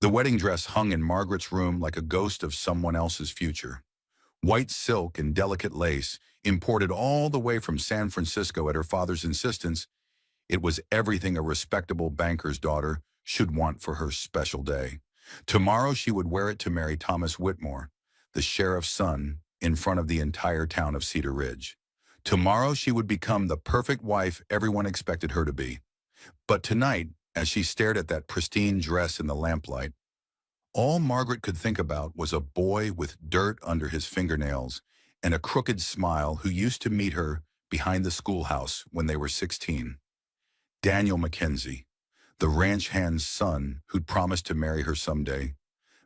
The wedding dress hung in Margaret's room like a ghost of someone else's future. White silk and delicate lace, imported all the way from San Francisco at her father's insistence, it was everything a respectable banker's daughter should want for her special day. Tomorrow she would wear it to marry Thomas Whitmore, the sheriff's son, in front of the entire town of Cedar Ridge. Tomorrow she would become the perfect wife everyone expected her to be. But tonight, as she stared at that pristine dress in the lamplight, all Margaret could think about was a boy with dirt under his fingernails and a crooked smile who used to meet her behind the schoolhouse when they were 16. Daniel Mackenzie, the ranch hand's son who'd promised to marry her someday,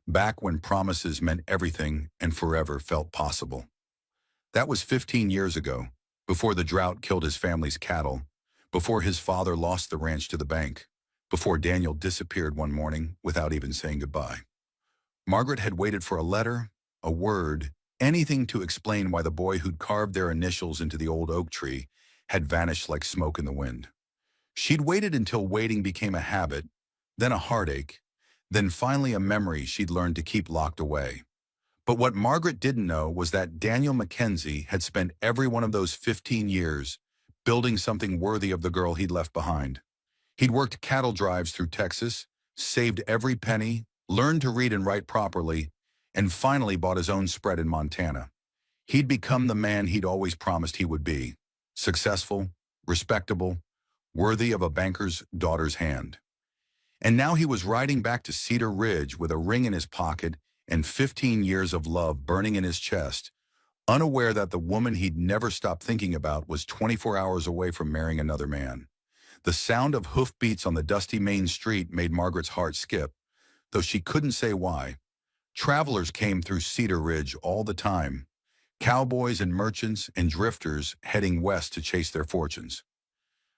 back when promises meant everything and forever felt possible. That was 15 years ago, before the drought killed his family's cattle, before his father lost the ranch to the bank, before Daniel disappeared one morning without even saying goodbye. Margaret had waited for a letter, a word, anything to explain why the boy who'd carved their initials into the old oak tree had vanished like smoke in the wind. She'd waited until waiting became a habit, then a heartache, then finally a memory she'd learned to keep locked away. But what Margaret didn't know was that Daniel Mackenzie had spent every one of those 15 years building something worthy of the girl he'd left behind. He'd worked cattle drives through Texas, saved every penny, learned to read and write properly, and finally bought his own spread in Montana. He'd become the man he'd always promised he would be: successful, respectable, worthy of a banker's daughter's hand. And now he was riding back to Cedar Ridge with a ring in his pocket and 15 years of love burning in his chest, unaware that the woman he'd never stopped thinking about was 24 hours away from marrying another man. The sound of hoofbeats on the dusty main street made Margaret's heart skip, though she couldn't say why. Travelers came through Cedar Ridge all the time, cowboys and merchants and drifters heading west to chase their fortunes.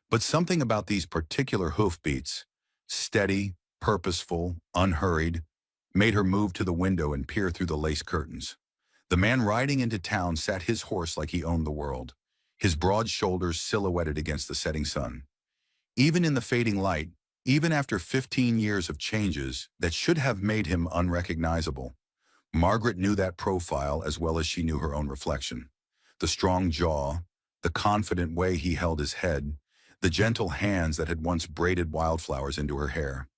But something about these particular hoofbeats, steady, purposeful, unhurried, made her move to the window and peer through the lace curtains. The man riding into town sat his horse like he owned the world, his broad shoulders silhouetted against the setting sun. Even in the fading light, even after 15 years of changes that should have made him unrecognizable, Margaret knew that profile as well as she knew her own reflection. The strong jaw, the confident way he held his head, the gentle hands that had once braided wildflowers into her hair.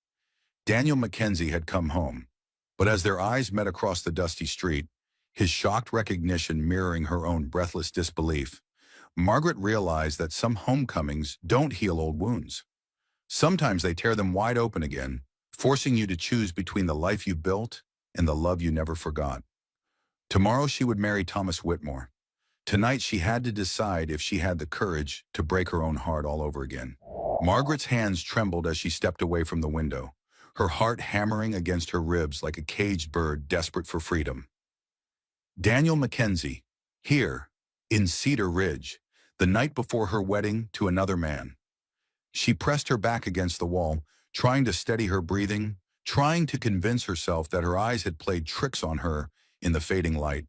Daniel Mackenzie had come home, but as their eyes met across the dusty street, his shocked recognition mirroring her own breathless disbelief, Margaret realized that some homecomings don't heal old wounds. Sometimes they tear them wide open again, forcing you to choose between the life you built and the love you never forgot. Tomorrow she would marry Thomas Whitmore. Tonight she had to decide if she had the courage to break her own heart all over again. Margaret's hands trembled as she stepped away from the window, her heart hammering against her ribs like a caged bird desperate for freedom. Daniel Mackenzie, here, in Cedar Ridge, the night before her wedding to another man. She pressed her back against the wall, trying to steady her breathing, trying to convince herself that her eyes had played tricks on her in the fading light.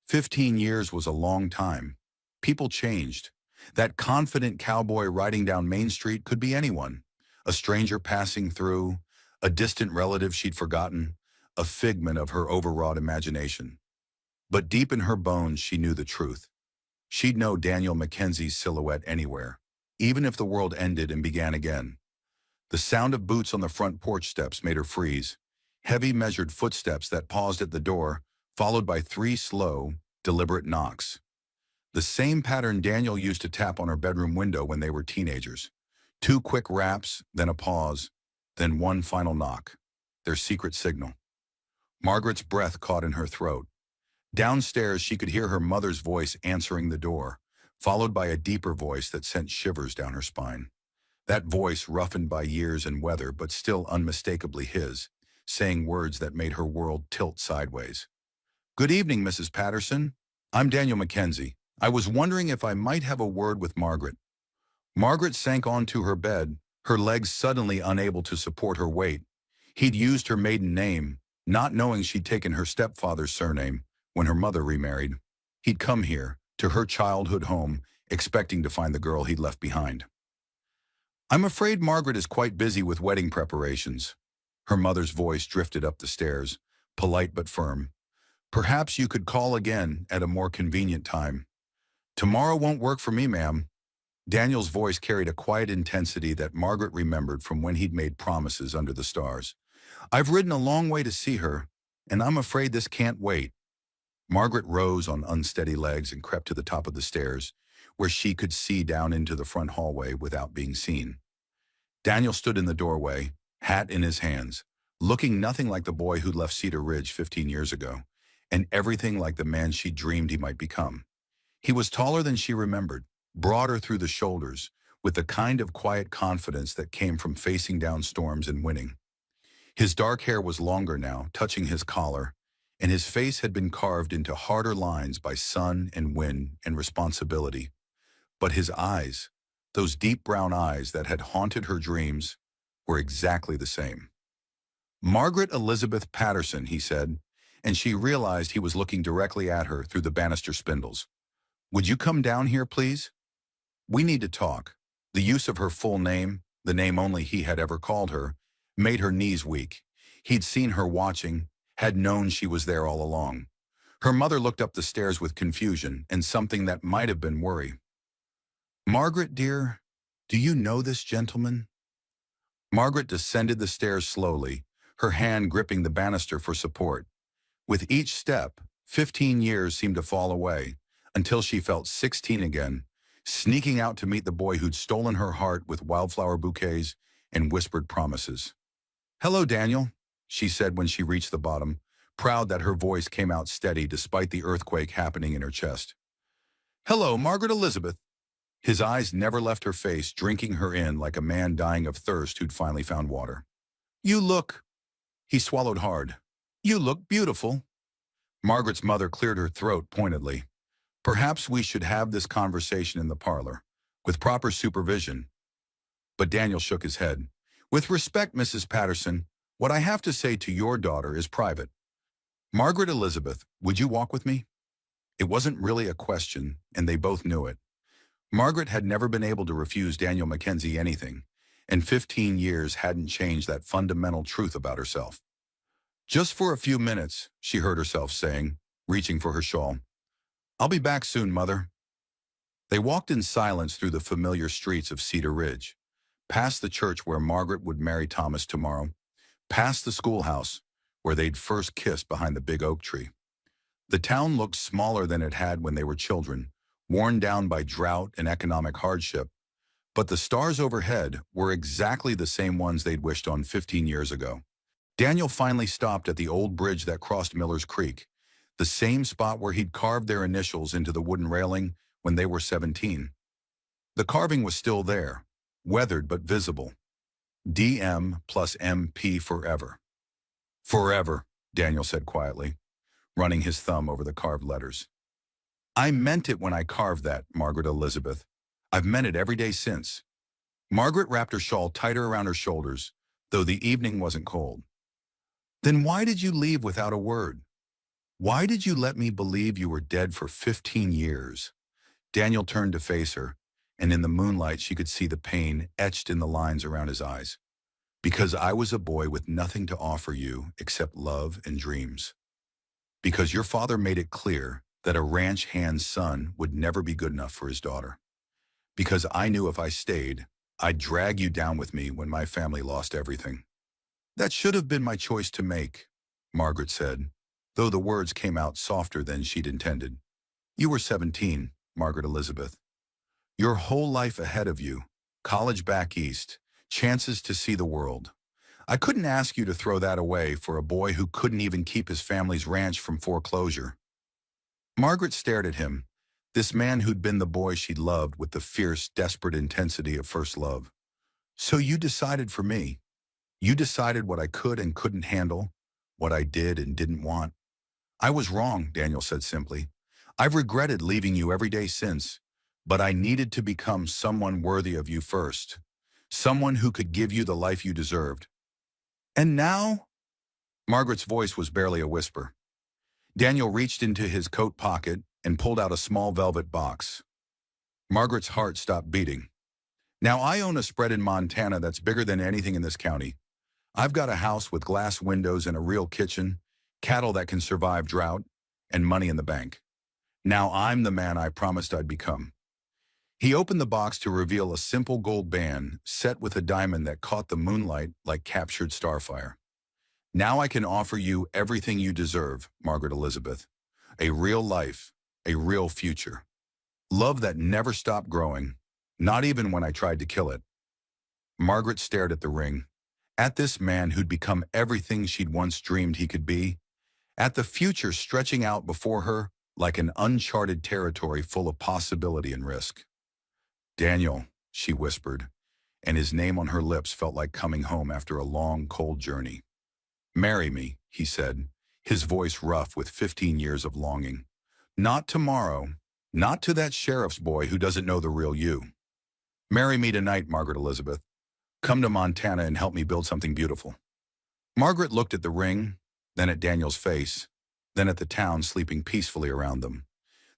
15 years was a long time. People changed. That confident cowboy riding down Main Street could be anyone. A stranger passing through, a distant relative she'd forgotten, a figment of her overwrought imagination. But deep in her bones she knew the truth. She'd know Daniel Mackenzie's silhouette anywhere, even if the world ended and began again. The sound of boots on the front porch steps made her freeze, heavy measured footsteps that paused at the door, followed by 3 slow, deliberate knocks. The same pattern Daniel used to tap on her bedroom window when they were teenagers. 2 quick raps, then a pause, then one final knock, their secret signal. Margaret's breath caught in her throat. Downstairs she could hear her mother's voice answering the door, followed by a deeper voice that sent shivers down her spine. That voice roughened by years and weather but still unmistakably his, saying words that made her world tilt sideways. "Good evening, Mrs. Patterson. I'm Daniel Mackenzie. I was wondering if I might have a word with Margaret." Margaret sank onto her bed, her legs suddenly unable to support her weight. He'd used her maiden name, not knowing she'd taken her stepfather's surname when her mother remarried. He'd come here, to her childhood home, expecting to find the girl he'd left behind. "I'm afraid Margaret is quite busy with wedding preparations." Her mother's voice drifted up the stairs, polite but firm. Perhaps you could call again at a more convenient time. Tomorrow won't work for me, ma'am. Daniel's voice carried a quiet intensity that Margaret remembered from when he'd made promises under the stars. I've ridden a long way to see her, and I'm afraid this can't wait. Margaret rose on unsteady legs and crept to the top of the stairs, where she could see down into the front hallway without being seen. Daniel stood in the doorway, hat in his hands, looking nothing like the boy who'd left Cedar Ridge 15 years ago, and everything like the man she dreamed he might become. He was taller than she remembered, broader through the shoulders, with the kind of quiet confidence that came from facing down storms and winning. His dark hair was longer now, touching his collar, and his face had been carved into harder lines by sun and wind and responsibility. But his eyes, those deep brown eyes that had haunted her dreams, were exactly the same. Margaret Elizabeth Patterson, he said, and she realized he was looking directly at her through the banister spindles. Would you come down here, please? We need to talk. The use of her full name, the name only he had ever called her, made her knees weak. He'd seen her watching, had known she was there all along. Her mother looked up the stairs with confusion and something that might have been worry. Margaret, dear, do you know this gentleman? Margaret descended the stairs slowly, her hand gripping the banister for support. With each step, 15 years seemed to fall away, until she felt 16 again, sneaking out to meet the boy who'd stolen her heart with wildflower bouquets and whispered promises. Hello, Daniel, she said when she reached the bottom, proud that her voice came out steady despite the earthquake happening in her chest. Hello, Margaret Elizabeth. His eyes never left her face, drinking her in like a man dying of thirst who'd finally found water. You look... He swallowed hard. You look beautiful. Margaret's mother cleared her throat pointedly. Perhaps we should have this conversation in the parlor, with proper supervision. But Daniel shook his head. With respect, Mrs. Patterson, what I have to say to your daughter is private. Margaret Elizabeth, would you walk with me? It wasn't really a question, and they both knew it. Margaret had never been able to refuse Daniel Mackenzie anything, and 15 years hadn't changed that fundamental truth about herself. Just for a few minutes, she heard herself saying, reaching for her shawl. I'll be back soon, Mother. They walked in silence through the familiar streets of Cedar Ridge, past the church where Margaret would marry Thomas tomorrow, past the schoolhouse where they'd first kissed behind the big oak tree. The town looked smaller than it had when they were children, worn down by drought and economic hardship, but the stars overhead were exactly the same ones they'd wished on 15 years ago. Daniel finally stopped at the old bridge that crossed Miller's Creek, the same spot where he'd carved their initials into the wooden railing when they were 17. The carving was still there, weathered but visible. DM plus MP forever. Forever, Daniel said quietly, running his thumb over the carved letters. I meant it when I carved that, Margaret Elizabeth. I've meant it every day since. Margaret wrapped her shawl tighter around her shoulders, though the evening wasn't cold. Then why did you leave without a word? Why did you let me believe you were dead for 15 years? Daniel turned to face her, and in the moonlight she could see the pain etched in the lines around his eyes. Because I was a boy with nothing to offer you except love and dreams. Because your father made it clear that a ranch hand's son would never be good enough for his daughter. Because I knew if I stayed, I'd drag you down with me when my family lost everything. That should have been my choice to make, Margaret said, though the words came out softer than she'd intended. You were 17, Margaret Elizabeth. Your whole life ahead of you, college back east, chances to see the world. I couldn't ask you to throw that away for a boy who couldn't even keep his family's ranch from foreclosure. Margaret stared at him, this man who'd been the boy she'd loved with the fierce, desperate intensity of first love. So you decided for me. You decided what I could and couldn't handle, what I did and didn't want. I was wrong, Daniel said simply. I've regretted leaving you every day since, but I needed to become someone worthy of you first, someone who could give you the life you deserved. And now? Margaret's voice was barely a whisper. Daniel reached into his coat pocket and pulled out a small velvet box. Margaret's heart stopped beating. Now I own a spread in Montana that's bigger than anything in this county. I've got a house with glass windows and a real kitchen, cattle that can survive drought, and money in the bank. Now I'm the man I promised I'd become. He opened the box to reveal a simple gold band set with a diamond that caught the moonlight like captured starfire. Now I can offer you everything you deserve, Margaret Elizabeth. A real life, a real future. Love that never stopped growing, not even when I tried to kill it. Margaret stared at the ring, at this man who'd become everything she'd once dreamed he could be, at the future stretching out before her like an uncharted territory full of possibility and risk. Daniel, she whispered, and his name on her lips felt like coming home after a long, cold journey. Marry me, he said, his voice rough with 15 years of longing. Not tomorrow, not to that sheriff's boy who doesn't know the real you. Marry me tonight, Margaret Elizabeth. Come to Montana and help me build something beautiful. Margaret looked at the ring, then at Daniel's face, then at the town sleeping peacefully around them.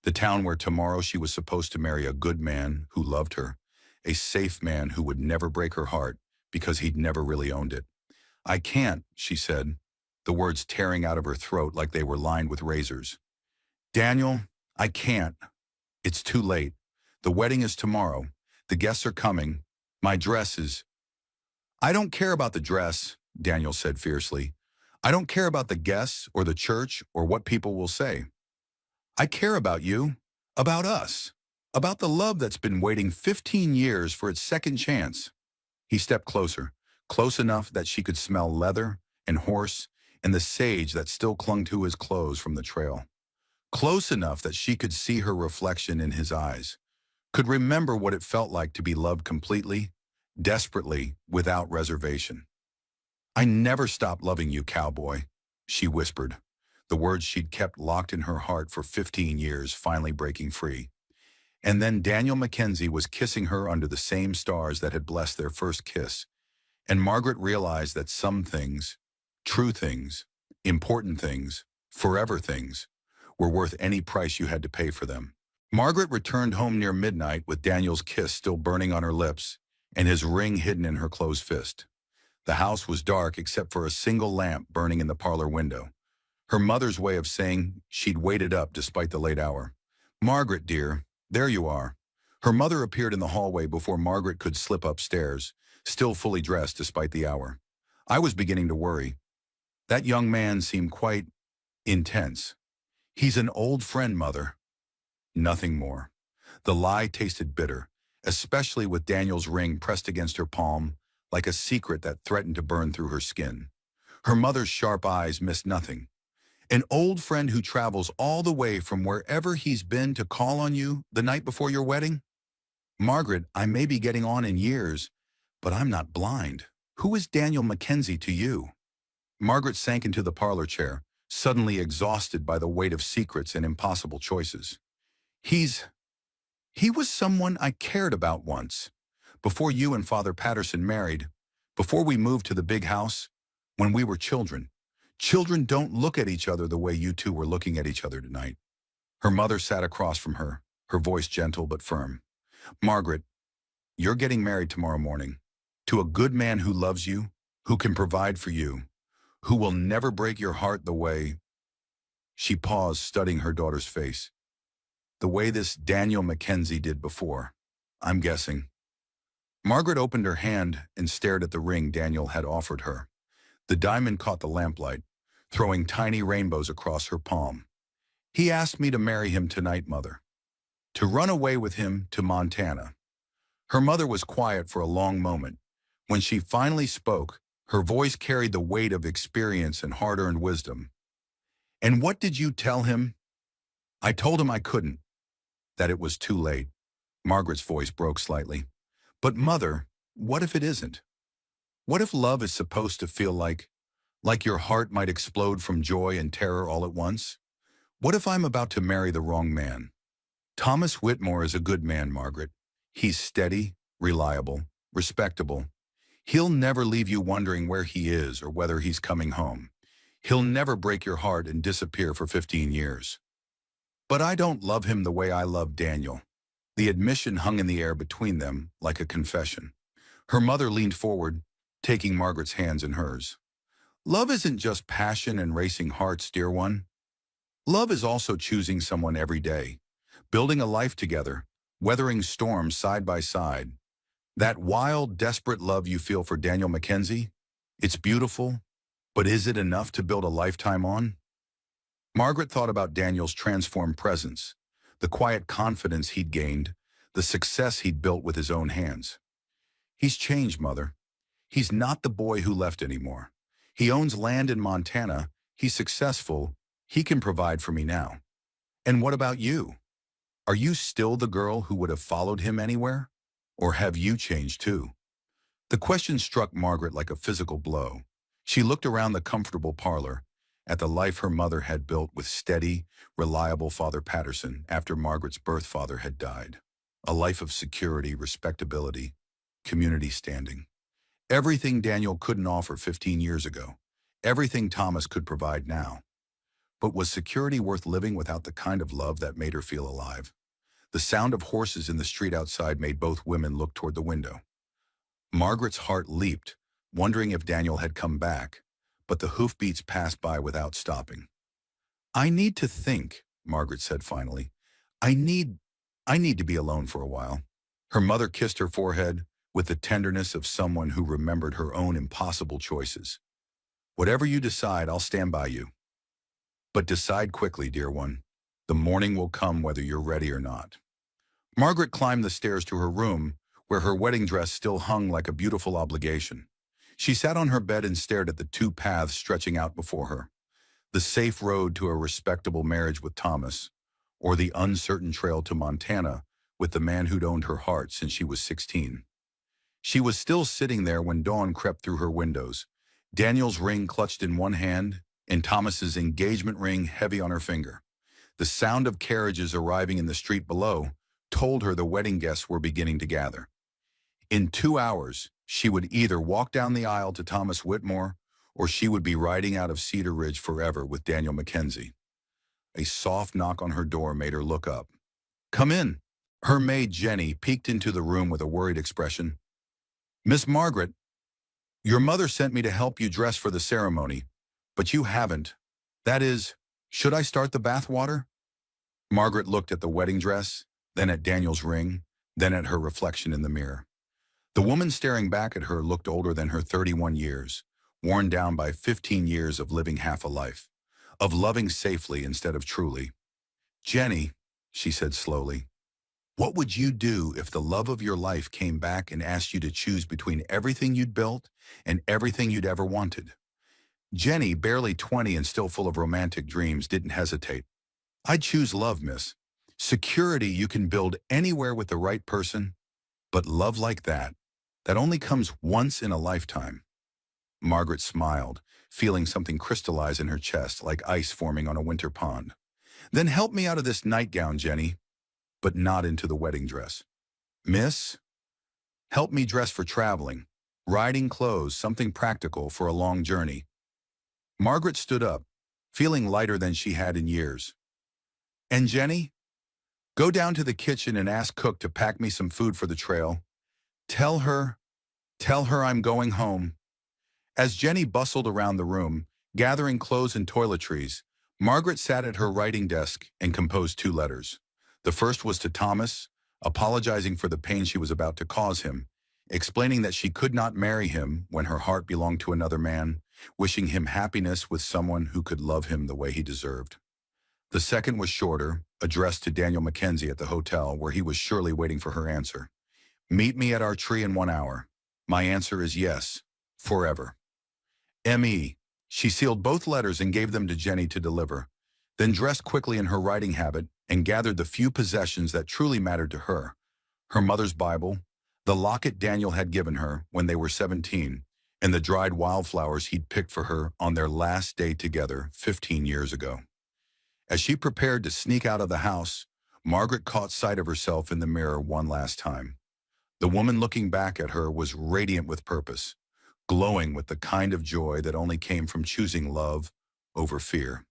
The town where tomorrow she was supposed to marry a good man who loved her, a safe man who would never break her heart because he'd never really owned it. I can't, she said, the words tearing out of her throat like they were lined with razors. Daniel, I can't. It's too late. The wedding is tomorrow. The guests are coming. My dress is... I don't care about the dress, Daniel said fiercely. I don't care about the guests or the church or what people will say. I care about you, about us, about the love that's been waiting 15 years for its second chance. He stepped closer, close enough that she could smell leather and horse and the sage that still clung to his clothes from the trail. Close enough that she could see her reflection in his eyes, could remember what it felt like to be loved completely, desperately, without reservation. I never stopped loving you, cowboy, she whispered, the words she'd kept locked in her heart for 15 years finally breaking free. And then Daniel Mackenzie was kissing her under the same stars that had blessed their first kiss, and Margaret realized that some things, true things, important things, forever things, were worth any price you had to pay for them. Margaret returned home near midnight with Daniel's kiss still burning on her lips and his ring hidden in her closed fist. The house was dark except for a single lamp burning in the parlor window, her mother's way of saying she'd waited up despite the late hour. Margaret, dear, there you are. Her mother appeared in the hallway before Margaret could slip upstairs, still fully dressed despite the hour. I was beginning to worry. That young man seemed quite intense. He's an old friend, Mother. Nothing more. The lie tasted bitter, especially with Daniel's ring pressed against her palm, like a secret that threatened to burn through her skin. Her mother's sharp eyes missed nothing. An old friend who travels all the way from wherever he's been to call on you the night before your wedding? Margaret, I may be getting on in years, but I'm not blind. Who is Daniel Mackenzie to you? Margaret sank into the parlor chair, suddenly exhausted by the weight of secrets and impossible choices. He was someone I cared about once. Before you and Father Patterson married, before we moved to the big house, when we were children. Children don't look at each other the way you two were looking at each other tonight. Her mother sat across from her, her voice gentle but firm. Margaret, you're getting married tomorrow morning. To a good man who loves you, who can provide for you, who will never break your heart the way... She paused, studying her daughter's face. The way this Daniel Mackenzie did before, I'm guessing. Margaret opened her hand and stared at the ring Daniel had offered her. The diamond caught the lamplight, throwing tiny rainbows across her palm. He asked me to marry him tonight, Mother. To run away with him to Montana. Her mother was quiet for a long moment. When she finally spoke, her voice carried the weight of experience and hard-earned wisdom. And what did you tell him? I told him I couldn't, that it was too late. Margaret's voice broke slightly. But Mother, what if it isn't? What if love is supposed to feel like your heart might explode from joy and terror all at once? What if I'm about to marry the wrong man? Thomas Whitmore is a good man, Margaret. He's steady, reliable, respectable. He'll never leave you wondering where he is or whether he's coming home. He'll never break your heart and disappear for 15 years. But I don't love him the way I love Daniel. The admission hung in the air between them like a confession. Her mother leaned forward, taking Margaret's hands in hers. Love isn't just passion and racing hearts, dear one. Love is also choosing someone every day, building a life together, weathering storms side by side. That wild, desperate love you feel for Daniel Mackenzie, it's beautiful, but is it enough to build a lifetime on? Margaret thought about Daniel's transformed presence, the quiet confidence he'd gained, the success he'd built with his own hands. He's changed, Mother. He's not the boy who left anymore. He owns land in Montana. He's successful. He can provide for me now. And what about you? Are you still the girl who would have followed him anywhere? Or have you changed too? The question struck Margaret like a physical blow. She looked around the comfortable parlor, at the life her mother had built with steady, reliable Father Patterson after Margaret's birth father had died. A life of security, respectability, community standing. Everything Daniel couldn't offer 15 years ago. Everything Thomas could provide now. But was security worth living without the kind of love that made her feel alive? The sound of horses in the street outside made both women look toward the window. Margaret's heart leaped, wondering if Daniel had come back, but the hoofbeats passed by without stopping. "I need to think," Margaret said finally. I need to be alone for a while." Her mother kissed her forehead with the tenderness of someone who remembered her own impossible choices. "Whatever you decide, I'll stand by you. But decide quickly, dear one. The morning will come whether you're ready or not." Margaret climbed the stairs to her room, where her wedding dress still hung like a beautiful obligation. She sat on her bed and stared at the two paths stretching out before her. The safe road to a respectable marriage with Thomas, or the uncertain trail to Montana with the man who'd owned her heart since she was 16. She was still sitting there when dawn crept through her windows, Daniel's ring clutched in one hand and Thomas's engagement ring heavy on her finger. The sound of carriages arriving in the street below told her the wedding guests were beginning to gather. In 2 hours, she would either walk down the aisle to Thomas Whitmore, or she would be riding out of Cedar Ridge forever with Daniel Mackenzie. A soft knock on her door made her look up. "Come in." Her maid, Jenny, peeked into the room with a worried expression. "Miss Margaret, your mother sent me to help you dress for the ceremony, but you haven't. That is, should I start the bath water?" Margaret looked at the wedding dress, then at Daniel's ring, then at her reflection in the mirror. The woman staring back at her looked older than her 31 years, worn down by 15 years of living half a life, of loving safely instead of truly. "Jenny," she said slowly, "what would you do if the love of your life came back and asked you to choose between everything you'd built and everything you'd ever wanted?" Jenny, barely 20 and still full of romantic dreams, didn't hesitate. "I'd choose love, miss. Security you can build anywhere with the right person, but love like that only comes once in a lifetime." Margaret smiled, feeling something crystallize in her chest like ice forming on a winter pond. "Then help me out of this nightgown, Jenny, but not into the wedding dress." "Miss, help me dress for traveling, riding clothes, something practical for a long journey." Margaret stood up, feeling lighter than she had in years. "And Jenny, go down to the kitchen and ask cook to pack me some food for the trail. Tell her I'm going home." As Jenny bustled around the room, gathering clothes and toiletries, Margaret sat at her writing desk and composed 2 letters. The first was to Thomas, apologizing for the pain she was about to cause him, explaining that she could not marry him when her heart belonged to another man, wishing him happiness with someone who could love him the way he deserved. The second was shorter, addressed to Daniel Mackenzie at the hotel where he was surely waiting for her answer. "Meet me at our tree in 1 hour. My answer is yes, forever. M.E." She sealed both letters and gave them to Jenny to deliver, then dressed quickly in her riding habit and gathered the few possessions that truly mattered to her: her mother's Bible, the locket Daniel had given her when they were 17, and the dried wildflowers he'd picked for her on their last day together 15 years ago. As she prepared to sneak out of the house, Margaret caught sight of herself in the mirror one last time. The woman looking back at her was radiant with purpose, glowing with the kind of joy that only came from choosing love over fear.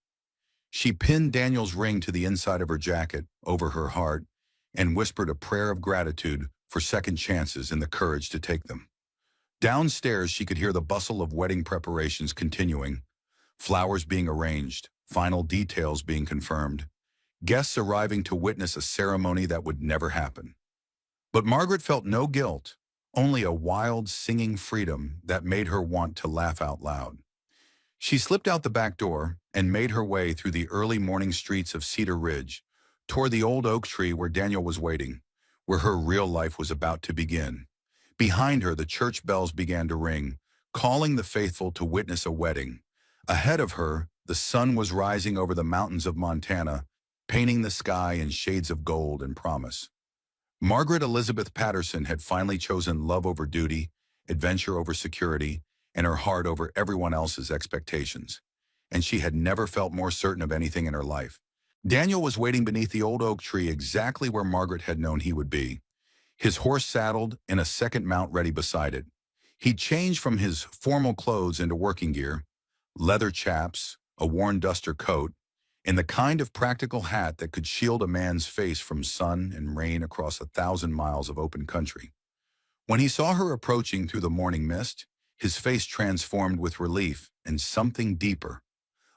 She pinned Daniel's ring to the inside of her jacket, over her heart, and whispered a prayer of gratitude for second chances and the courage to take them. Downstairs, she could hear the bustle of wedding preparations continuing, flowers being arranged, final details being confirmed, guests arriving to witness a ceremony that would never happen. But Margaret felt no guilt, only a wild, singing freedom that made her want to laugh out loud. She slipped out the back door and made her way through the early morning streets of Cedar Ridge, toward the old oak tree where Daniel was waiting, where her real life was about to begin. Behind her, the church bells began to ring, calling the faithful to witness a wedding. Ahead of her, the sun was rising over the mountains of Montana, painting the sky in shades of gold and promise. Margaret Elizabeth Patterson had finally chosen love over duty, adventure over security, and her heart over everyone else's expectations. And she had never felt more certain of anything in her life. Daniel was waiting beneath the old oak tree exactly where Margaret had known he would be, his horse saddled and a second mount ready beside it. He'd changed from his formal clothes into working gear, leather chaps, a worn duster coat, and the kind of practical hat that could shield a man's face from sun and rain across 1,000 miles of open country. When he saw her approaching through the morning mist, his face transformed with relief and something deeper,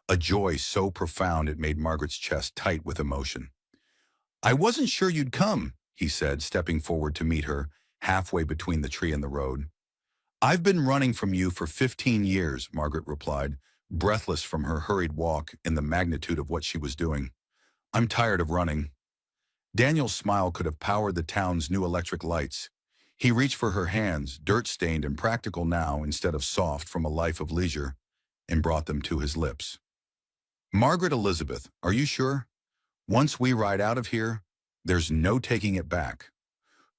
a joy so profound it made Margaret's chest tight with emotion. "I wasn't sure you'd come," he said, stepping forward to meet her, halfway between the tree and the road. "I've been running from you for 15 years, Margaret replied, breathless from her hurried walk and the magnitude of what she was doing. "I'm tired of running." Daniel's smile could have powered the town's new electric lights. He reached for her hands, dirt-stained and practical now instead of soft from a life of leisure, and brought them to his lips. "Margaret Elizabeth, are you sure? Once we ride out of here, there's no taking it back.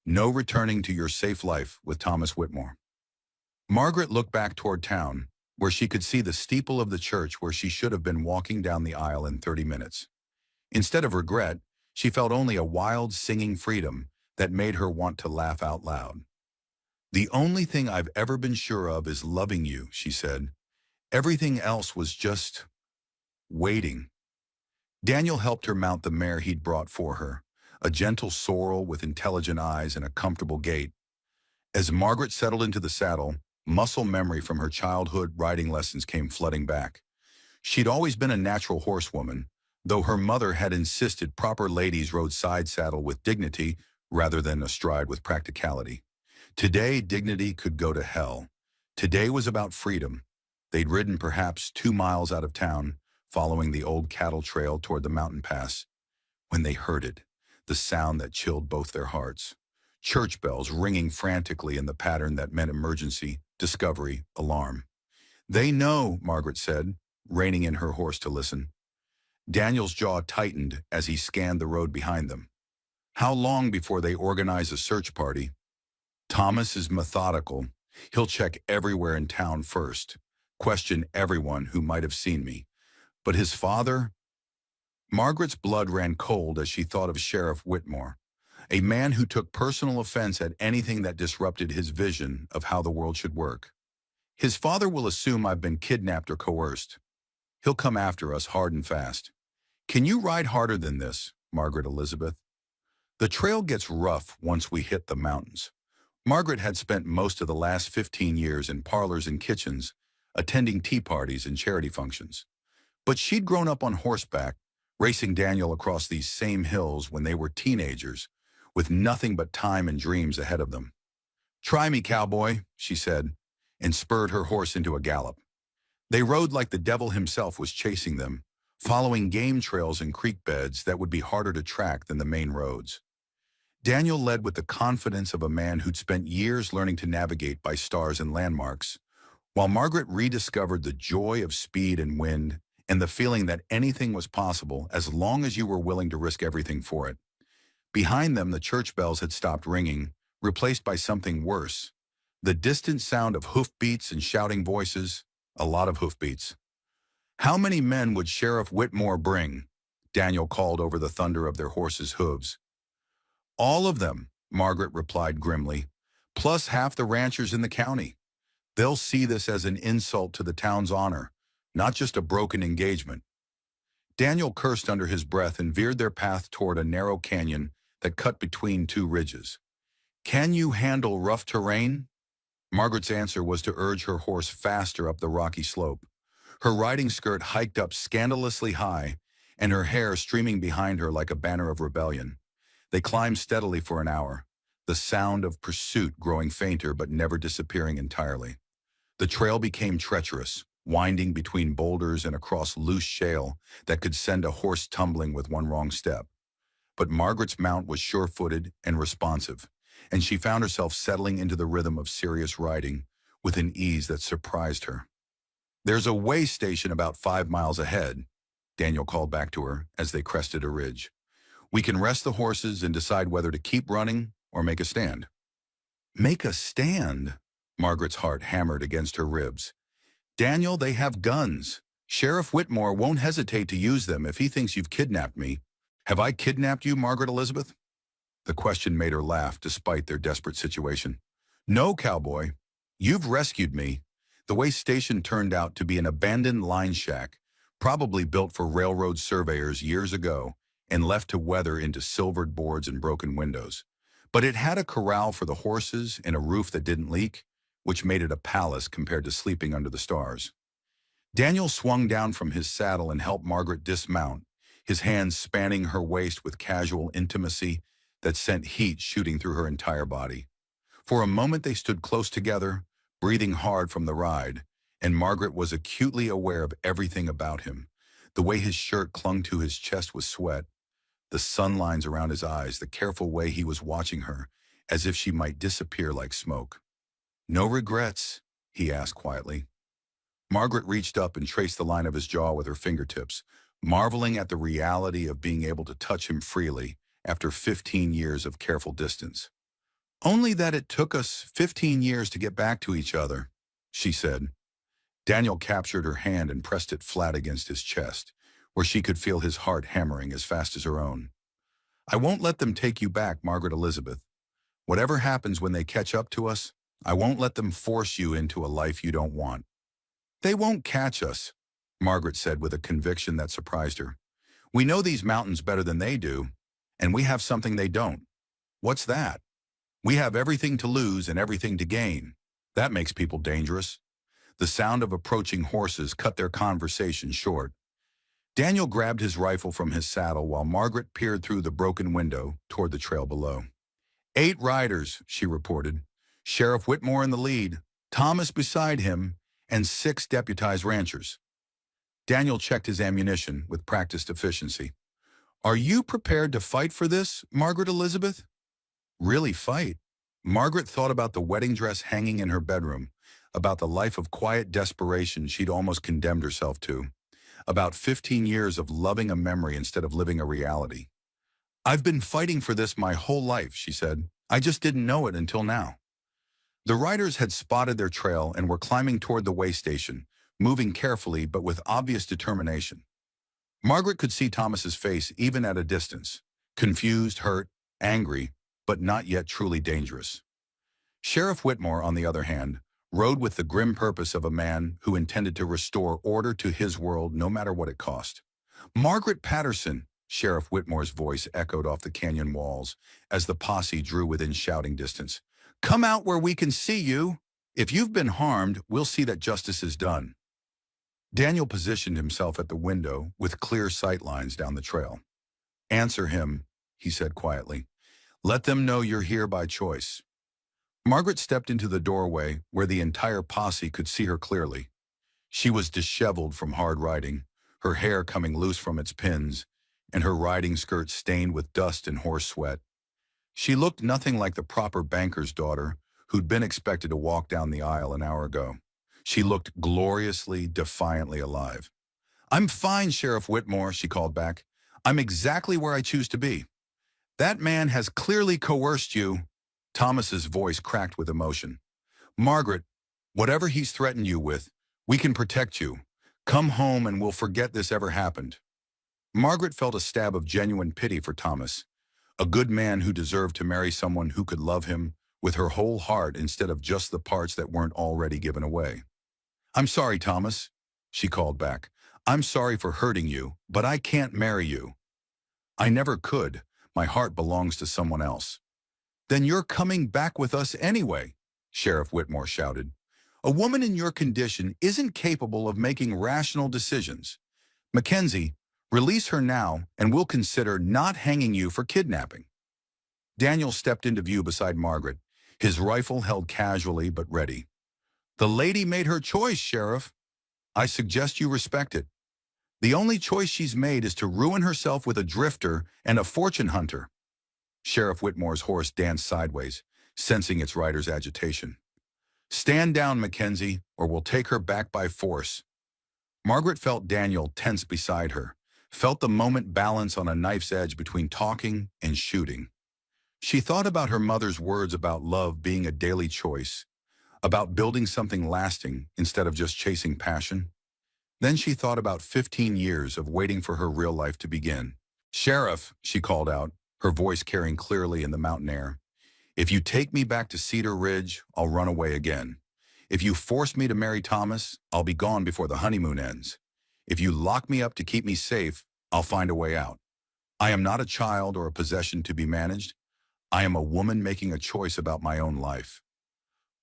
No returning to your safe life with Thomas Whitmore." Margaret looked back toward town, where she could see the steeple of the church where she should have been walking down the aisle in 30 minutes. Instead of regret, she felt only a wild, singing freedom that made her want to laugh out loud. "The only thing I've ever been sure of is loving you," she said. "Everything else was just waiting." Daniel helped her mount the mare he'd brought for her, a gentle sorrel with intelligent eyes and a comfortable gait. As Margaret settled into the saddle, muscle memory from her childhood riding lessons came flooding back. She'd always been a natural horsewoman, though her mother had insisted proper ladies rode side saddle with dignity rather than astride with practicality. Today, dignity could go to hell. Today was about freedom. They'd ridden perhaps 2 miles out of town, following the old cattle trail toward the mountain pass, when they heard it, the sound that chilled both their hearts. Church bells ringing frantically in the pattern that meant emergency, discovery, alarm. "They know," Margaret said, reining in her horse to listen. Daniel's jaw tightened as he scanned the road behind them. "How long before they organize a search party?" "Thomas is methodical. He'll check everywhere in town first, question everyone who might have seen me. But his father?" Margaret's blood ran cold as she thought of Sheriff Whitmore, a man who took personal offense at anything that disrupted his vision of how the world should work. "His father will assume I've been kidnapped or coerced. He'll come after us hard and fast." "Can you ride harder than this, Margaret Elizabeth?" "The trail gets rough once we hit the mountains." Margaret had spent most of the last 15 years in parlors and kitchens, attending tea parties and charity functions. But she'd grown up on horseback, racing Daniel across these same hills when they were teenagers, with nothing but time and dreams ahead of them. "Try me, Cowboy," she said, and spurred her horse into a gallop. They rode like the devil himself was chasing them, following game trails and creek beds that would be harder to track than the main roads. Daniel led with the confidence of a man who'd spent years learning to navigate by stars and landmarks, while Margaret rediscovered the joy of speed and wind and the feeling that anything was possible as long as you were willing to risk everything for it. Behind them, the church bells had stopped ringing, replaced by something worse. The distant sound of hoofbeats and shouting voices, a lot of hoofbeats. "How many men would Sheriff Whitmore bring?" Daniel called over the thunder of their horses' hooves. "All of them," Margaret replied grimly, "plus half the ranchers in the county. They'll see this as an insult to the town's honor, not just a broken engagement." Daniel cursed under his breath and veered their path toward a narrow canyon that cut between 2 ridges. "Can you handle rough terrain?" Margaret's answer was to urge her horse faster up the rocky slope. Her riding skirt hiked up scandalously high, and her hair streaming behind her like a banner of rebellion. They climbed steadily for an hour, the sound of pursuit growing fainter but never disappearing entirely. The trail became treacherous, winding between boulders and across loose shale that could send a horse tumbling with one wrong step. But Margaret's mount was sure-footed and responsive, and she found herself settling into the rhythm of serious riding with an ease that surprised her. "There's a way station about 5 miles ahead," Daniel called back to her as they crested a ridge. "We can rest the horses and decide whether to keep running or make a stand." "Make a stand?" Margaret's heart hammered against her ribs. "Daniel, they have guns. Sheriff Whitmore won't hesitate to use them if he thinks you've kidnapped me." "Have I kidnapped you, Margaret Elizabeth?" The question made her laugh despite their desperate situation. "No, Cowboy. You've rescued me." The way station turned out to be an abandoned line shack, probably built for railroad surveyors years ago and left to weather into silvered boards and broken windows. But it had a corral for the horses and a roof that didn't leak, which made it a palace compared to sleeping under the stars. Daniel swung down from his saddle and helped Margaret dismount, his hands spanning her waist with casual intimacy that sent heat shooting through her entire body. For a moment they stood close together, breathing hard from the ride, and Margaret was acutely aware of everything about him. The way his shirt clung to his chest with sweat, the sun lines around his eyes, the careful way he was watching her, as if she might disappear like smoke. "No regrets?" he asked quietly. Margaret reached up and traced the line of his jaw with her fingertips, marveling at the reality of being able to touch him freely after 15 years of careful distance. "Only that it took us 15 years to get back to each other," she said. Daniel captured her hand and pressed it flat against his chest, where she could feel his heart hammering as fast as her own. "I won't let them take you back, Margaret Elizabeth. Whatever happens when they catch up to us, I won't let them force you into a life you don't want." "They won't catch us," Margaret said with a conviction that surprised her. "We know these mountains better than they do, and we have something they don't." "What's that?" "We have everything to lose and everything to gain. That makes people dangerous." The sound of approaching horses cut their conversation short. Daniel grabbed his rifle from his saddle while Margaret peered through the broken window toward the trail below. 8 riders, she reported. Sheriff Whitmore in the lead, Thomas beside him, and 6 deputized ranchers. Daniel checked his ammunition with practiced efficiency. "Are you prepared to fight for this, Margaret Elizabeth?" Really fight? Margaret thought about the wedding dress hanging in her bedroom, about the life of quiet desperation she'd almost condemned herself to, about 15 years of loving a memory instead of living a reality. "I've been fighting for this my whole life," she said. "I just didn't know it until now." The riders had spotted their trail and were climbing toward the way station, moving carefully but with obvious determination. Margaret could see Thomas's face even at a distance, confused, hurt, angry, but not yet truly dangerous. Sheriff Whitmore, on the other hand, rode with the grim purpose of a man who intended to restore order to his world no matter what it cost. "Margaret Patterson," Sheriff Whitmore's voice echoed off the canyon walls as the posse drew within shouting distance. "Come out where we can see you. If you've been harmed, we'll see that justice is done." Daniel positioned himself at the window with clear sight lines down the trail. "Answer him," he said quietly. "Let them know you're here by choice." Margaret stepped into the doorway where the entire posse could see her clearly. She was disheveled from hard riding, her hair coming loose from its pins, and her riding skirt stained with dust and horse sweat. She looked nothing like the proper banker's daughter who'd been expected to walk down the aisle an hour ago. She looked gloriously, defiantly alive. "I'm fine, Sheriff Whitmore," she called back. "I'm exactly where I choose to be." "That man has clearly coerced you." Thomas's voice cracked with emotion. "Margaret, whatever he's threatened you with, we can protect you. Come home and we'll forget this ever happened." Margaret felt a stab of genuine pity for Thomas, a good man who deserved to marry someone who could love him with her whole heart instead of just the parts that weren't already given away. "I'm sorry, Thomas," she called back. "I'm sorry for hurting you, but I can't marry you." "I never could. My heart belongs to someone else." "Then you're coming back with us anyway." Sheriff Whitmore shouted. A woman in your condition isn't capable of making rational decisions. Mackenzie, release her now and we'll consider not hanging you for kidnapping. Daniel stepped into view beside Margaret, his rifle held casually but ready. The lady made her choice, Sheriff. I suggest you respect it. The only choice she's made is to ruin herself with a drifter and a fortune hunter. Sheriff Whitmore's horse danced sideways, sensing its rider's agitation. Stand down, Mackenzie, or we'll take her back by force. Margaret felt Daniel tense beside her, felt the moment balance on a knife's edge between talking and shooting. She thought about her mother's words about love being a daily choice, about building something lasting instead of just chasing passion. Then she thought about 15 years of waiting for her real life to begin. Sheriff, she called out, her voice carrying clearly in the mountain air. If you take me back to Cedar Ridge, I'll run away again. If you force me to marry Thomas, I'll be gone before the honeymoon ends. If you lock me up to keep me safe, I'll find a way out. I am not a child or a possession to be managed. I am a woman making a choice about my own life.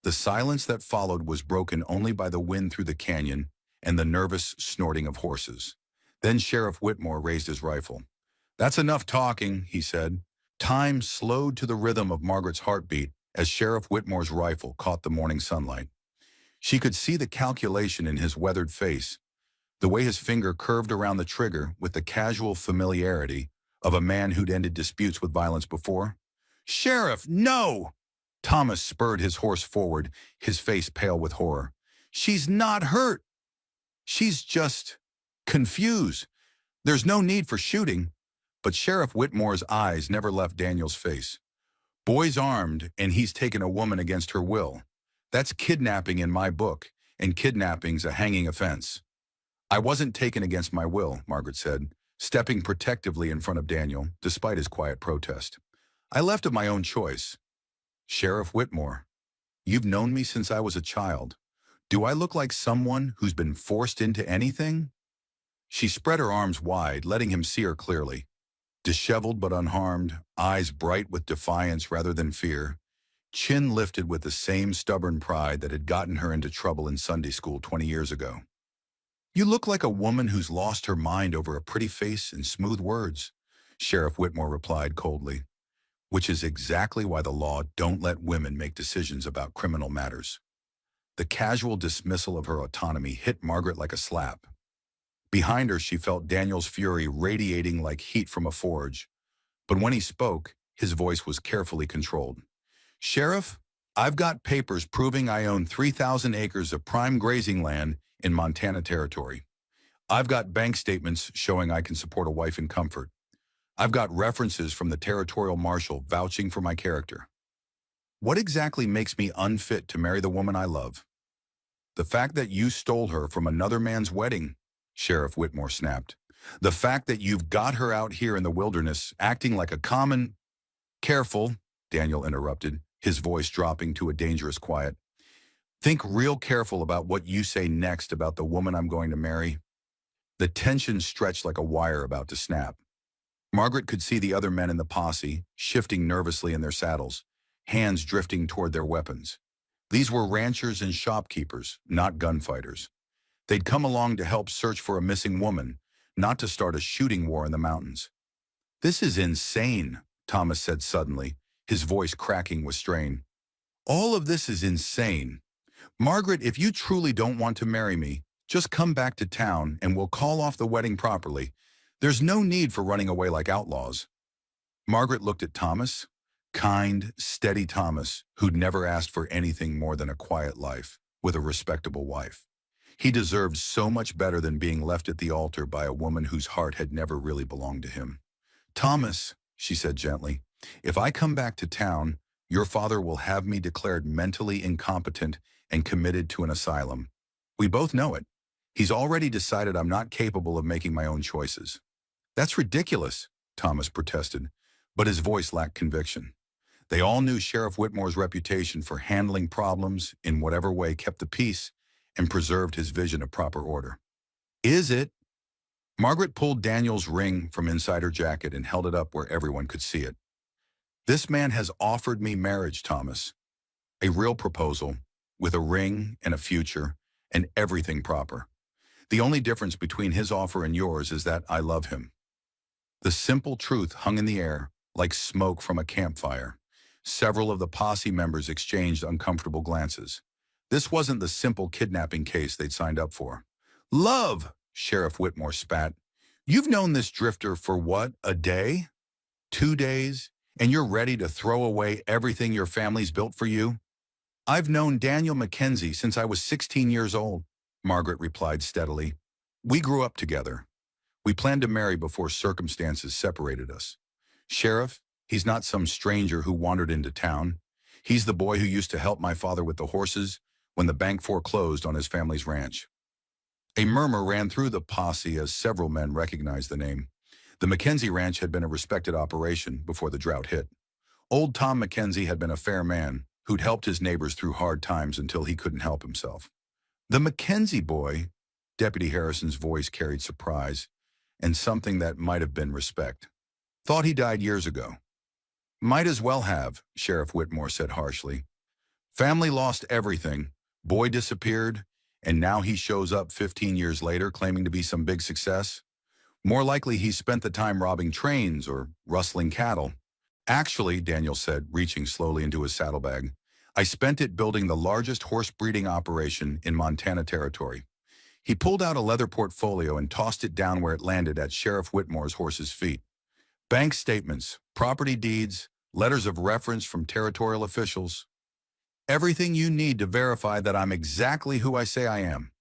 The silence that followed was broken only by the wind through the canyon and the nervous snorting of horses. Then Sheriff Whitmore raised his rifle. That's enough talking, he said. Time slowed to the rhythm of Margaret's heartbeat as Sheriff Whitmore's rifle caught the morning sunlight. She could see the calculation in his weathered face, the way his finger curved around the trigger with the casual familiarity of a man who'd ended disputes with violence before. Sheriff, no! Thomas spurred his horse forward, his face pale with horror. She's not hurt. She's just confused. There's no need for shooting. But Sheriff Whitmore's eyes never left Daniel's face. Boy's armed, and he's taken a woman against her will. That's kidnapping in my book, and kidnapping's a hanging offense. I wasn't taken against my will, Margaret said, stepping protectively in front of Daniel, despite his quiet protest. I left of my own choice. Sheriff Whitmore, you've known me since I was a child. Do I look like someone who's been forced into anything? She spread her arms wide, letting him see her clearly. Disheveled but unharmed, eyes bright with defiance rather than fear, chin lifted with the same stubborn pride that had gotten her into trouble in Sunday school 20 years ago. You look like a woman who's lost her mind over a pretty face and smooth words, Sheriff Whitmore replied coldly, which is exactly why the law don't let women make decisions about criminal matters. The casual dismissal of her autonomy hit Margaret like a slap. Behind her, she felt Daniel's fury radiating like heat from a forge. But when he spoke, his voice was carefully controlled. Sheriff, I've got papers proving I own 3,000 acres of prime grazing land in Montana Territory. I've got bank statements showing I can support a wife in comfort. I've got references from the territorial marshal vouching for my character. What exactly makes me unfit to marry the woman I love? The fact that you stole her from another man's wedding, Sheriff Whitmore snapped. The fact that you've got her out here in the wilderness acting like a common... Careful, Daniel interrupted, his voice dropping to a dangerous quiet. Think real careful about what you say next about the woman I'm going to marry. The tension stretched like a wire about to snap. Margaret could see the other men in the posse, shifting nervously in their saddles, hands drifting toward their weapons. These were ranchers and shopkeepers, not gunfighters. They'd come along to help search for a missing woman, not to start a shooting war in the mountains. This is insane, Thomas said suddenly, his voice cracking with strain. All of this is insane. Margaret, if you truly don't want to marry me, just come back to town and we'll call off the wedding properly. There's no need for running away like outlaws. Margaret looked at Thomas, kind, steady Thomas, who'd never asked for anything more than a quiet life with a respectable wife. He deserved so much better than being left at the altar by a woman whose heart had never really belonged to him. Thomas, she said gently, if I come back to town, your father will have me declared mentally incompetent and committed to an asylum. We both know it. He's already decided I'm not capable of making my own choices. That's ridiculous, Thomas protested, but his voice lacked conviction. They all knew Sheriff Whitmore's reputation for handling problems in whatever way kept the peace and preserved his vision of proper order. Is it? Margaret pulled Daniel's ring from inside her jacket and held it up where everyone could see it. This man has offered me marriage, Thomas. A real proposal, with a ring and a future, and everything proper. The only difference between his offer and yours is that I love him. The simple truth hung in the air, like smoke from a campfire. Several of the posse members exchanged uncomfortable glances. This wasn't the simple kidnapping case they'd signed up for. Love, Sheriff Whitmore spat. You've known this drifter for what, a day? 2 days? And you're ready to throw away everything your family's built for you? I've known Daniel Mackenzie since I was 16 years old, Margaret replied steadily. We grew up together. We planned to marry before circumstances separated us. Sheriff, he's not some stranger who wandered into town. He's the boy who used to help my father with the horses when the bank foreclosed on his family's ranch. A murmur ran through the posse as several men recognized the name. The Mackenzie Ranch had been a respected operation before the drought hit. Old Tom Mackenzie had been a fair man who'd helped his neighbors through hard times until he couldn't help himself. The Mackenzie boy, Deputy Harrison's voice carried surprise and something that might have been respect. Thought he died years ago. Might as well have, Sheriff Whitmore said harshly. Family lost everything, boy disappeared, and now he shows up 15 years later claiming to be some big success? More likely he spent the time robbing trains or rustling cattle. Actually, Daniel said, reaching slowly into his saddlebag, I spent it building the largest horse breeding operation in Montana Territory. He pulled out a leather portfolio and tossed it down where it landed at Sheriff Whitmore's horse's feet. Bank statements, property deeds, letters of reference from territorial officials. Everything you need to verify that I'm exactly who I say I am.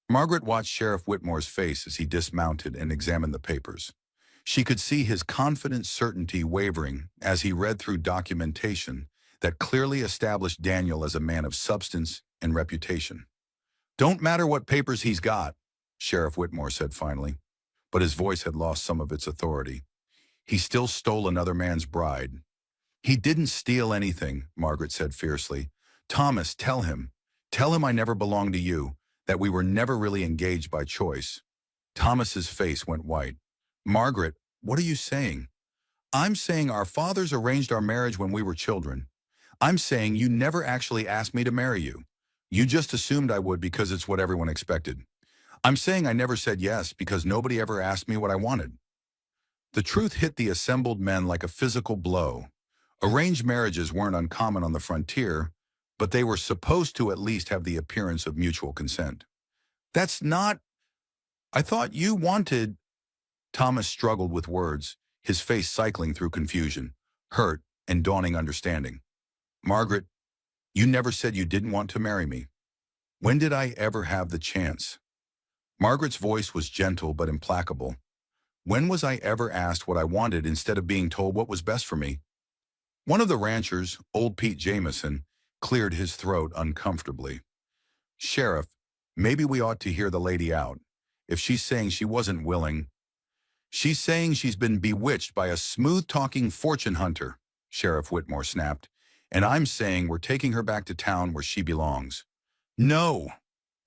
Margaret watched Sheriff Whitmore's face as he dismounted and examined the papers. She could see his confident certainty wavering as he read through documentation that clearly established Daniel as a man of substance and reputation. Don't matter what papers he's got, Sheriff Whitmore said finally, but his voice had lost some of its authority. He still stole another man's bride. He didn't steal anything, Margaret said fiercely. Thomas, tell him I never belonged to you, that we were never really engaged by choice. Thomas's face went white. Margaret, what are you saying? I'm saying our fathers arranged our marriage when we were children. I'm saying you never actually asked me to marry you. You just assumed I would because it's what everyone expected. I'm saying I never said yes because nobody ever asked me what I wanted. The truth hit the assembled men like a physical blow. Arranged marriages weren't uncommon on the frontier, but they were supposed to at least have the appearance of mutual consent. That's not... I thought you wanted... Thomas struggled with words, his face cycling through confusion, hurt, and dawning understanding. Margaret, you never said you didn't want to marry me. When did I ever have the chance? Margaret's voice was gentle but implacable. When was I ever asked what I wanted instead of being told what was best for me? One of the ranchers, old Pete Jameson, cleared his throat uncomfortably. Sheriff, maybe we ought to hear the lady out. If she's saying she wasn't willing, she's saying she's been bewitched by a smooth-talking fortune hunter, Sheriff Whitmore snapped, and I'm saying we're taking her back to town where she belongs. No,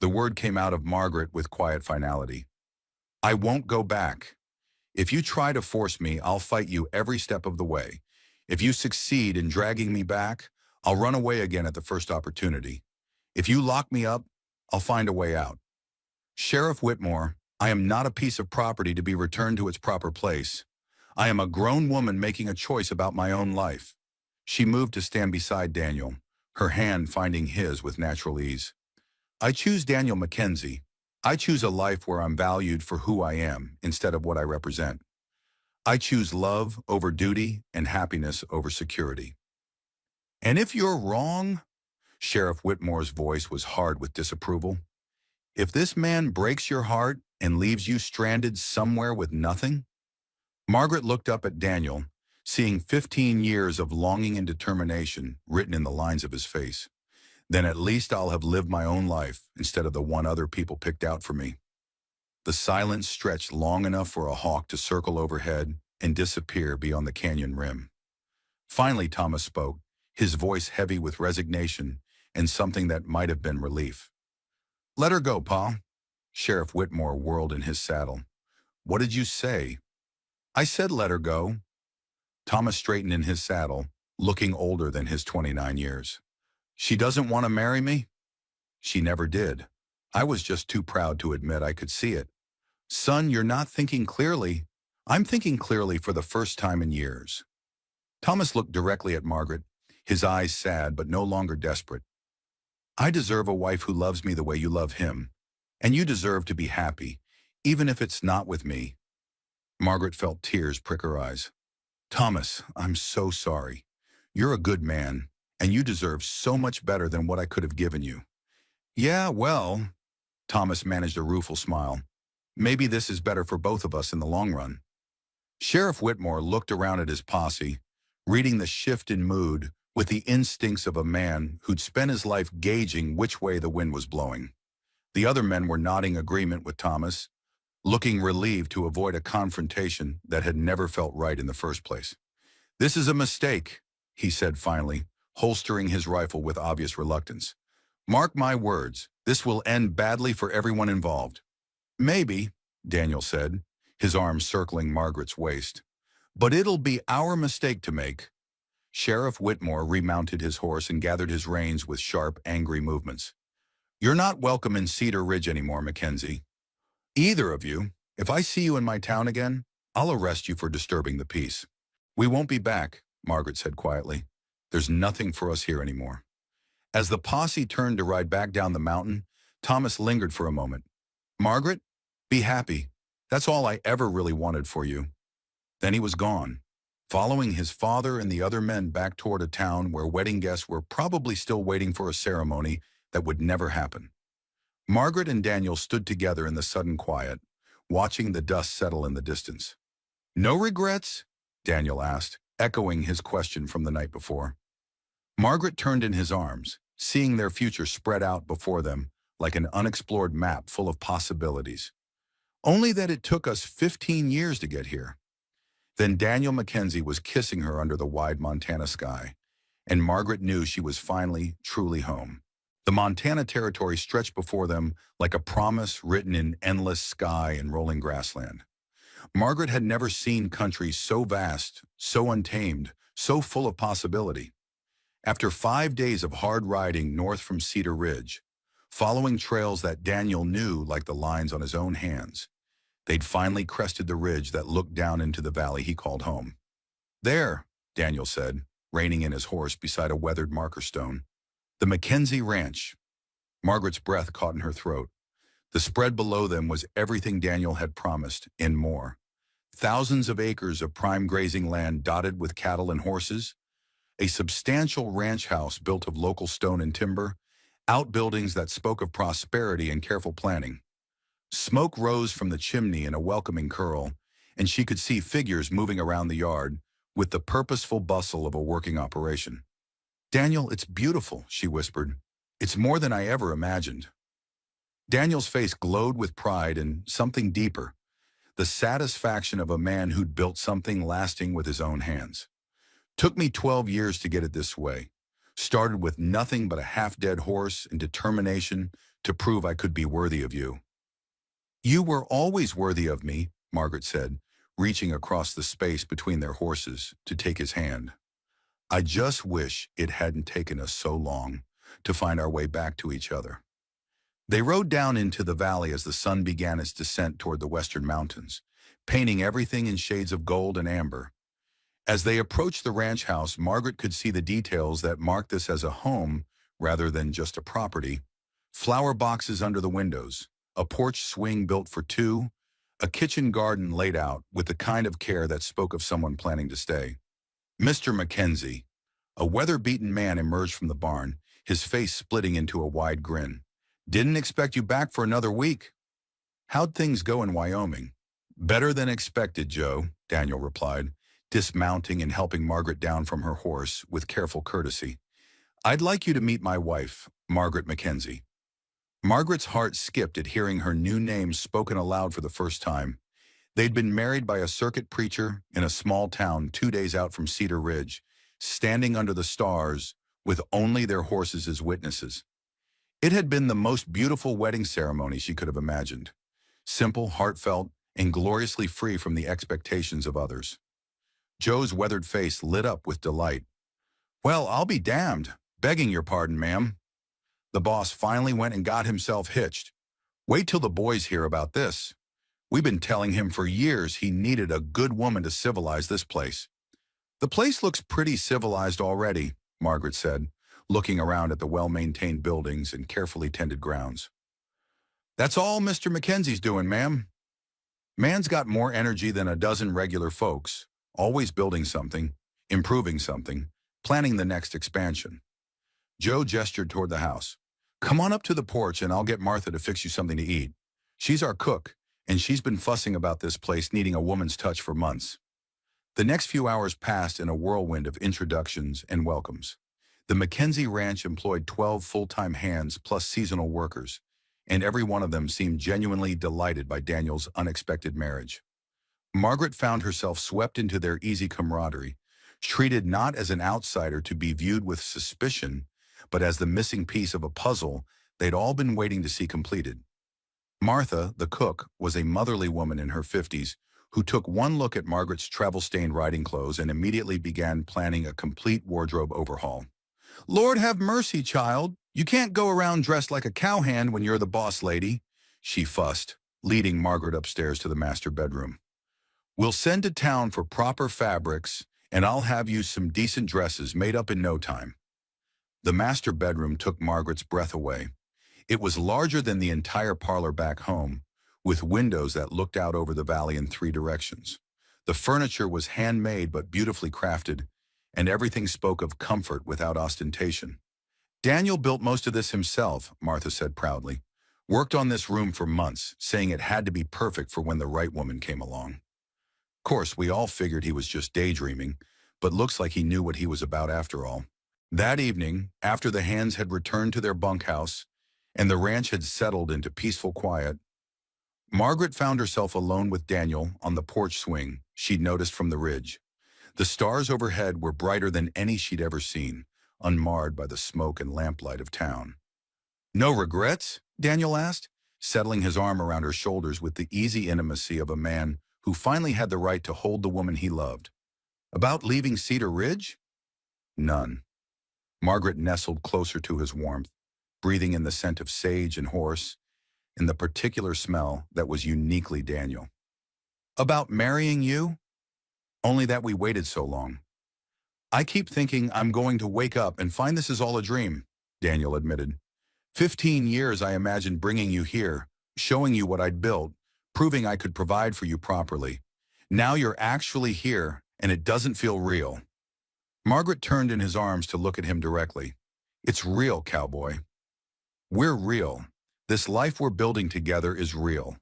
the word came out of Margaret with quiet finality. I won't go back. If you try to force me, I'll fight you every step of the way. If you succeed in dragging me back, I'll run away again at the first opportunity. If you lock me up, I'll find a way out. Sheriff Whitmore, I am not a piece of property to be returned to its proper place. I am a grown woman making a choice about my own life. She moved to stand beside Daniel, her hand finding his with natural ease. I choose Daniel Mackenzie. I choose a life where I'm valued for who I am instead of what I represent. I choose love over duty and happiness over security. And if you're wrong, Sheriff Whitmore's voice was hard with disapproval. If this man breaks your heart and leaves you stranded somewhere with nothing? Margaret looked up at Daniel, seeing 15 years of longing and determination written in the lines of his face. Then at least I'll have lived my own life instead of the one other people picked out for me. The silence stretched long enough for a hawk to circle overhead and disappear beyond the canyon rim. Finally, Thomas spoke, his voice heavy with resignation and something that might have been relief. Let her go, Pa. Sheriff Whitmore whirled in his saddle. What did you say? I said let her go. Thomas straightened in his saddle, looking older than his 29 years. She doesn't want to marry me? She never did. I was just too proud to admit I could see it. Son, you're not thinking clearly. I'm thinking clearly for the first time in years. Thomas looked directly at Margaret, his eyes sad but no longer desperate. I deserve a wife who loves me the way you love him. And you deserve to be happy, even if it's not with me. Margaret felt tears prick her eyes. Thomas, I'm so sorry. You're a good man, and you deserve so much better than what I could have given you. Yeah, well, Thomas managed a rueful smile. Maybe this is better for both of us in the long run. Sheriff Whitmore looked around at his posse, reading the shift in mood with the instincts of a man who'd spent his life gauging which way the wind was blowing. The other men were nodding agreement with Thomas, looking relieved to avoid a confrontation that had never felt right in the first place. This is a mistake, he said finally, holstering his rifle with obvious reluctance. Mark my words, this will end badly for everyone involved. Maybe, Daniel said, his arm circling Margaret's waist. But it'll be our mistake to make. Sheriff Whitmore remounted his horse and gathered his reins with sharp, angry movements. You're not welcome in Cedar Ridge anymore, Mackenzie. Either of you. If I see you in my town again, I'll arrest you for disturbing the peace. We won't be back, Margaret said quietly. There's nothing for us here anymore. As the posse turned to ride back down the mountain, Thomas lingered for a moment. Margaret, be happy. That's all I ever really wanted for you. Then he was gone, following his father and the other men back toward a town where wedding guests were probably still waiting for a ceremony that would never happen. Margaret and Daniel stood together in the sudden quiet, watching the dust settle in the distance. No regrets? Daniel asked, echoing his question from the night before. Margaret turned in his arms, seeing their future spread out before them like an unexplored map full of possibilities. Only that it took us 15 years to get here. Then Daniel Mackenzie was kissing her under the wide Montana sky, and Margaret knew she was finally, truly home. The Montana territory stretched before them like a promise written in endless sky and rolling grassland. Margaret had never seen country so vast, so untamed, so full of possibility. After 5 days of hard riding north from Cedar Ridge, following trails that Daniel knew like the lines on his own hands, they'd finally crested the ridge that looked down into the valley he called home. There, Daniel said, reining in his horse beside a weathered marker stone. The Mackenzie Ranch. Margaret's breath caught in her throat. The spread below them was everything Daniel had promised, and more. Thousands of acres of prime grazing land dotted with cattle and horses, a substantial ranch house built of local stone and timber, outbuildings that spoke of prosperity and careful planning. Smoke rose from the chimney in a welcoming curl, and she could see figures moving around the yard with the purposeful bustle of a working operation. Daniel, it's beautiful, she whispered. It's more than I ever imagined. Daniel's face glowed with pride and something deeper, the satisfaction of a man who'd built something lasting with his own hands. Took me 12 years to get it this way. Started with nothing but a half-dead horse and determination to prove I could be worthy of you. You were always worthy of me, Margaret said, reaching across the space between their horses to take his hand. I just wish it hadn't taken us so long to find our way back to each other. They rode down into the valley as the sun began its descent toward the western mountains, painting everything in shades of gold and amber. As they approached the ranch house, Margaret could see the details that marked this as a home rather than just a property. Flower boxes under the windows, a porch swing built for two, a kitchen garden laid out with the kind of care that spoke of someone planning to stay. Mr. Mackenzie, a weather-beaten man, emerged from the barn, his face splitting into a wide grin. Didn't expect you back for another week. How'd things go in Wyoming? Better than expected, Joe, Daniel replied, dismounting and helping Margaret down from her horse with careful courtesy. I'd like you to meet my wife, Margaret Mackenzie. Margaret's heart skipped at hearing her new name spoken aloud for the first time. They'd been married by a circuit preacher in a small town 2 days out from Cedar Ridge, standing under the stars with only their horses as witnesses. It had been the most beautiful wedding ceremony she could have imagined. Simple, heartfelt, and gloriously free from the expectations of others. Joe's weathered face lit up with delight. Well, I'll be damned, Begging your pardon, ma'am. The boss finally went and got himself hitched. Wait till the boys hear about this. We've been telling him for years he needed a good woman to civilize this place. The place looks pretty civilized already, Margaret said, looking around at the well-maintained buildings and carefully tended grounds. That's all Mr. Mackenzie's doing, ma'am. Man's got more energy than a dozen regular folks, always building something, improving something, planning the next expansion. Joe gestured toward the house. Come on up to the porch and I'll get Martha to fix you something to eat. She's our cook, and she's been fussing about this place needing a woman's touch for months. The next few hours passed in a whirlwind of introductions and welcomes. The Mackenzie Ranch employed 12 full-time hands plus seasonal workers, and every one of them seemed genuinely delighted by Daniel's unexpected marriage. Margaret found herself swept into their easy camaraderie, treated not as an outsider to be viewed with suspicion, but as the missing piece of a puzzle they'd all been waiting to see completed. Martha, the cook, was a motherly woman in her 50s who took one look at Margaret's travel-stained riding clothes and immediately began planning a complete wardrobe overhaul. Lord have mercy, child. You can't go around dressed like a cowhand when you're the boss lady, she fussed, leading Margaret upstairs to the master bedroom. We'll send to town for proper fabrics, and I'll have you some decent dresses made up in no time. The master bedroom took Margaret's breath away. It was larger than the entire parlor back home, with windows that looked out over the valley in 3 directions. The furniture was handmade but beautifully crafted, and everything spoke of comfort without ostentation. Daniel built most of this himself, Martha said proudly. Worked on this room for months, saying it had to be perfect for when the right woman came along. Of course, we all figured he was just daydreaming, but looks like he knew what he was about after all. That evening, after the hands had returned to their bunkhouse and the ranch had settled into peaceful quiet, Margaret found herself alone with Daniel on the porch swing she'd noticed from the ridge. The stars overhead were brighter than any she'd ever seen, unmarred by the smoke and lamplight of town. No regrets? Daniel asked, settling his arm around her shoulders with the easy intimacy of a man who finally had the right to hold the woman he loved. About leaving Cedar Ridge? None. Margaret nestled closer to his warmth, breathing in the scent of sage and horse, and the particular smell that was uniquely Daniel. About marrying you? Only that we waited so long. I keep thinking I'm going to wake up and find this is all a dream, Daniel admitted. 15 years I imagined bringing you here, showing you what I'd built, proving I could provide for you properly. Now you're actually here, and it doesn't feel real. Margaret turned in his arms to look at him directly. It's real, Cowboy. We're real. This life we're building together is real.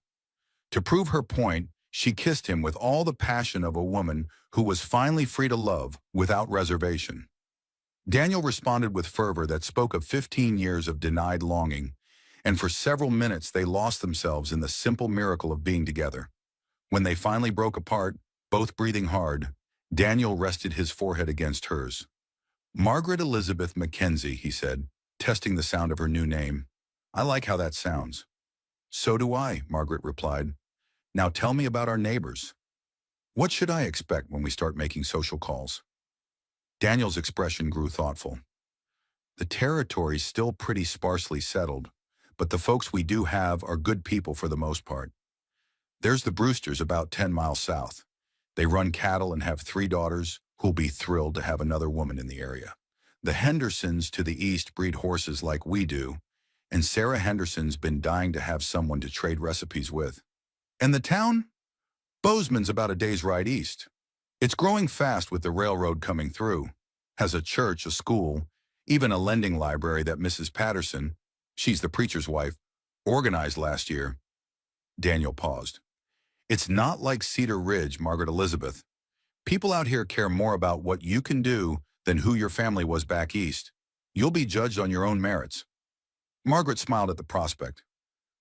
To prove her point, she kissed him with all the passion of a woman who was finally free to love without reservation. Daniel responded with fervor that spoke of 15 years of denied longing, and for several minutes they lost themselves in the simple miracle of being together. When they finally broke apart, both breathing hard, Daniel rested his forehead against hers. Margaret Elizabeth Mackenzie, he said, testing the sound of her new name. I like how that sounds. So do I, Margaret replied. Now tell me about our neighbors. What should I expect when we start making social calls? Daniel's expression grew thoughtful. The territory's still pretty sparsely settled, but the folks we do have are good people for the most part. There's the Brewsters about 10 miles south. They run cattle and have 3 daughters who'll be thrilled to have another woman in the area. The Hendersons to the east breed horses like we do, and Sarah Henderson's been dying to have someone to trade recipes with. And the town? Bozeman's about a day's ride east. It's growing fast with the railroad coming through. Has a church, a school, even a lending library that Mrs. Patterson, she's the preacher's wife, organized last year. Daniel paused. It's not like Cedar Ridge, Margaret Elizabeth. People out here care more about what you can do than who your family was back east. You'll be judged on your own merits. Margaret smiled at the prospect.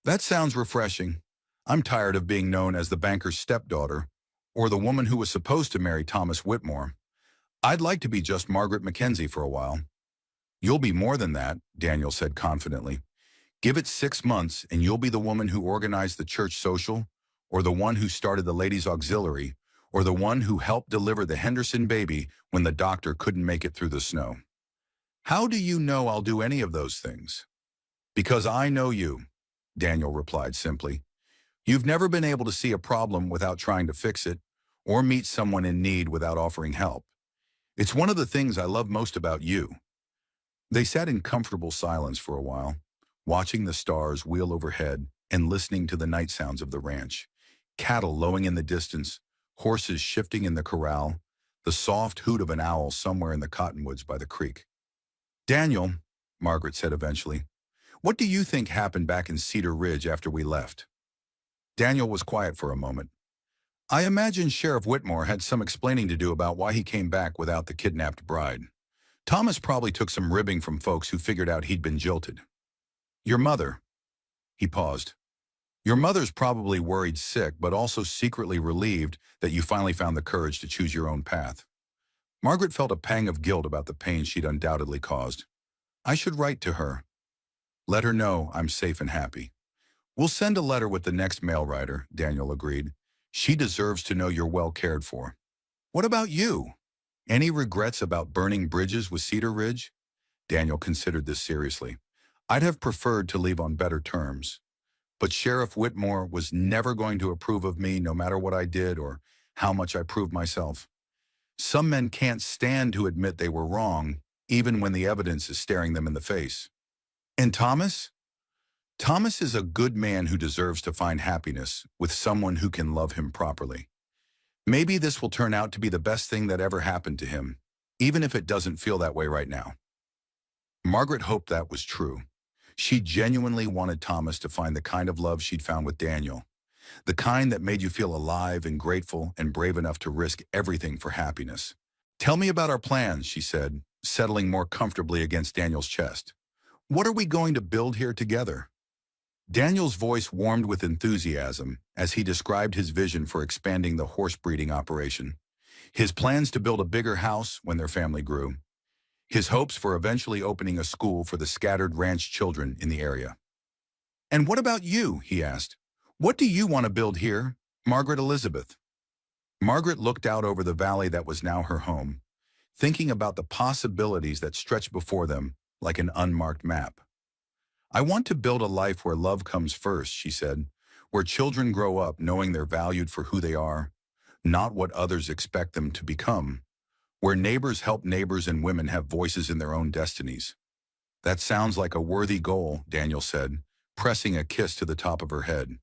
That sounds refreshing. I'm tired of being known as the banker's stepdaughter, or the woman who was supposed to marry Thomas Whitmore. I'd like to be just Margaret Mackenzie for a while. You'll be more than that, Daniel said confidently. Give it 6 months and you'll be the woman who organized the church social, or the one who started the ladies' auxiliary, or the one who helped deliver the Henderson baby when the doctor couldn't make it through the snow. How do you know I'll do any of those things? Because I know you, Daniel replied simply. You've never been able to see a problem without trying to fix it, or meet someone in need without offering help. It's one of the things I love most about you. They sat in comfortable silence for a while, watching the stars wheel overhead and listening to the night sounds of the ranch. Cattle lowing in the distance, horses shifting in the corral, the soft hoot of an owl somewhere in the cottonwoods by the creek. Daniel, Margaret said eventually, what do you think happened back in Cedar Ridge after we left? Daniel was quiet for a moment. I imagine Sheriff Whitmore had some explaining to do about why he came back without the kidnapped bride. Thomas probably took some ribbing from folks who figured out he'd been jilted. Your mother. He paused. Your mother's probably worried sick, but also secretly relieved that you finally found the courage to choose your own path. Margaret felt a pang of guilt about the pain she'd undoubtedly caused. I should write to her. Let her know I'm safe and happy. We'll send a letter with the next mail rider, Daniel agreed. She deserves to know you're well cared for. What about you? Any regrets about burning bridges with Cedar Ridge? Daniel considered this seriously. I'd have preferred to leave on better terms. But Sheriff Whitmore was never going to approve of me no matter what I did or how much I proved myself. Some men can't stand to admit they were wrong, even when the evidence is staring them in the face. And Thomas? Thomas is a good man who deserves to find happiness with someone who can love him properly. Maybe this will turn out to be the best thing that ever happened to him, even if it doesn't feel that way right now. Margaret hoped that was true. She genuinely wanted Thomas to find the kind of love she'd found with Daniel, the kind that made you feel alive and grateful and brave enough to risk everything for happiness. Tell me about our plans, she said, settling more comfortably against Daniel's chest. What are we going to build here together? Daniel's voice warmed with enthusiasm as he described his vision for expanding the horse breeding operation, his plans to build a bigger house when their family grew, his hopes for eventually opening a school for the scattered ranch children in the area. And what about you, he asked. What do you want to build here, Margaret Elizabeth? Margaret looked out over the valley that was now her home, thinking about the possibilities that stretched before them like an unmarked map. I want to build a life where love comes first, she said, where children grow up knowing they're valued for who they are, not what others expect them to become, where neighbors help neighbors and women have voices in their own destinies. That sounds like a worthy goal, Daniel said, pressing a kiss to the top of her head.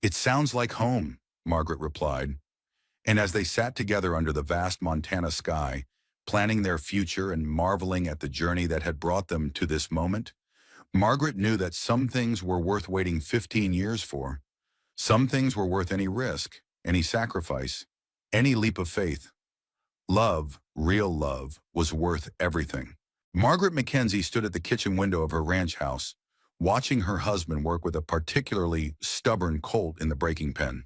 It sounds like home, Margaret replied. And as they sat together under the vast Montana sky, planning their future and marveling at the journey that had brought them to this moment, Margaret knew that some things were worth waiting 15 years for. Some things were worth any risk, any sacrifice, any leap of faith. Love, real love, was worth everything. Margaret Mackenzie stood at the kitchen window of her ranch house, watching her husband work with a particularly stubborn colt in the breaking pen.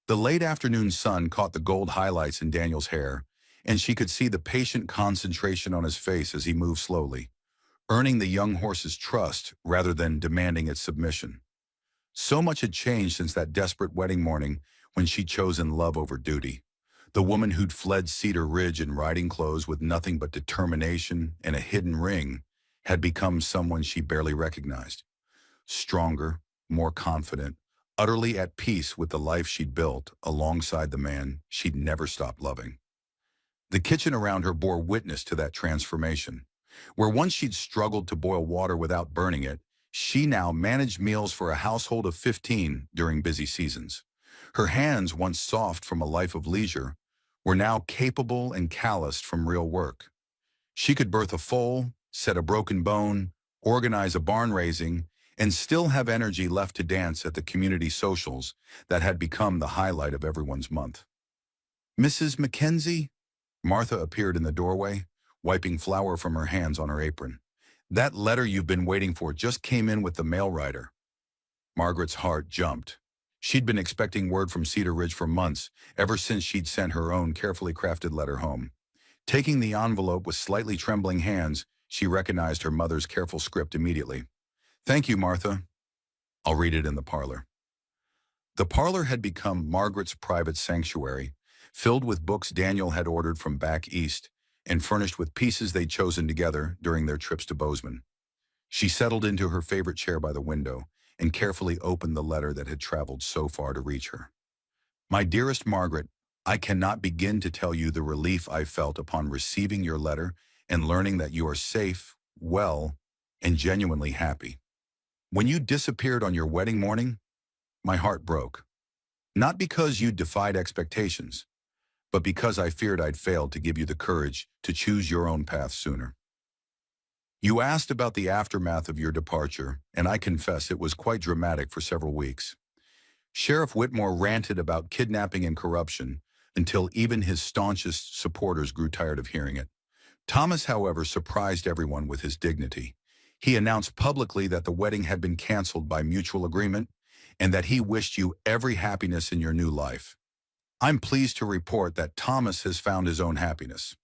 The late afternoon sun caught the gold highlights in Daniel's hair, and she could see the patient concentration on his face as he moved slowly, earning the young horse's trust rather than demanding its submission. So much had changed since that desperate wedding morning when she'd chosen love over duty. The woman who'd fled Cedar Ridge in riding clothes with nothing but determination and a hidden ring had become someone she barely recognized. Stronger, more confident, utterly at peace with the life she'd built alongside the man she'd never stopped loving. The kitchen around her bore witness to that transformation. Where once she'd struggled to boil water without burning it, she now managed meals for a household of 15 during busy seasons. Her hands, once soft from a life of leisure, were now capable and calloused from real work. She could birth a foal, set a broken bone, organize a barn raising, and still have energy left to dance at the community socials that had become the highlight of everyone's month. Mrs. Mackenzie? Martha appeared in the doorway, wiping flour from her hands on her apron. That letter you've been waiting for just came in with the mail rider. Margaret's heart jumped. She'd been expecting word from Cedar Ridge for months, ever since she'd sent her own carefully crafted letter home. Taking the envelope with slightly trembling hands, she recognized her mother's careful script immediately. Thank you, Martha. I'll read it in the parlor. The parlor had become Margaret's private sanctuary, filled with books Daniel had ordered from back east, and furnished with pieces they'd chosen together during their trips to Bozeman. She settled into her favorite chair by the window and carefully opened the letter that had traveled so far to reach her. My dearest Margaret, I cannot begin to tell you the relief I felt upon receiving your letter and learning that you are safe, well, and genuinely happy. When you disappeared on your wedding morning, my heart broke. Not because you defied expectations, but because I feared I'd failed to give you the courage to choose your own path sooner. You asked about the aftermath of your departure, and I confess it was quite dramatic for several weeks. Sheriff Whitmore ranted about kidnapping and corruption until even his staunchest supporters grew tired of hearing it. Thomas, however, surprised everyone with his dignity. He announced publicly that the wedding had been canceled by mutual agreement and that he wished you every happiness in your new life. I'm pleased to report that Thomas has found his own happiness.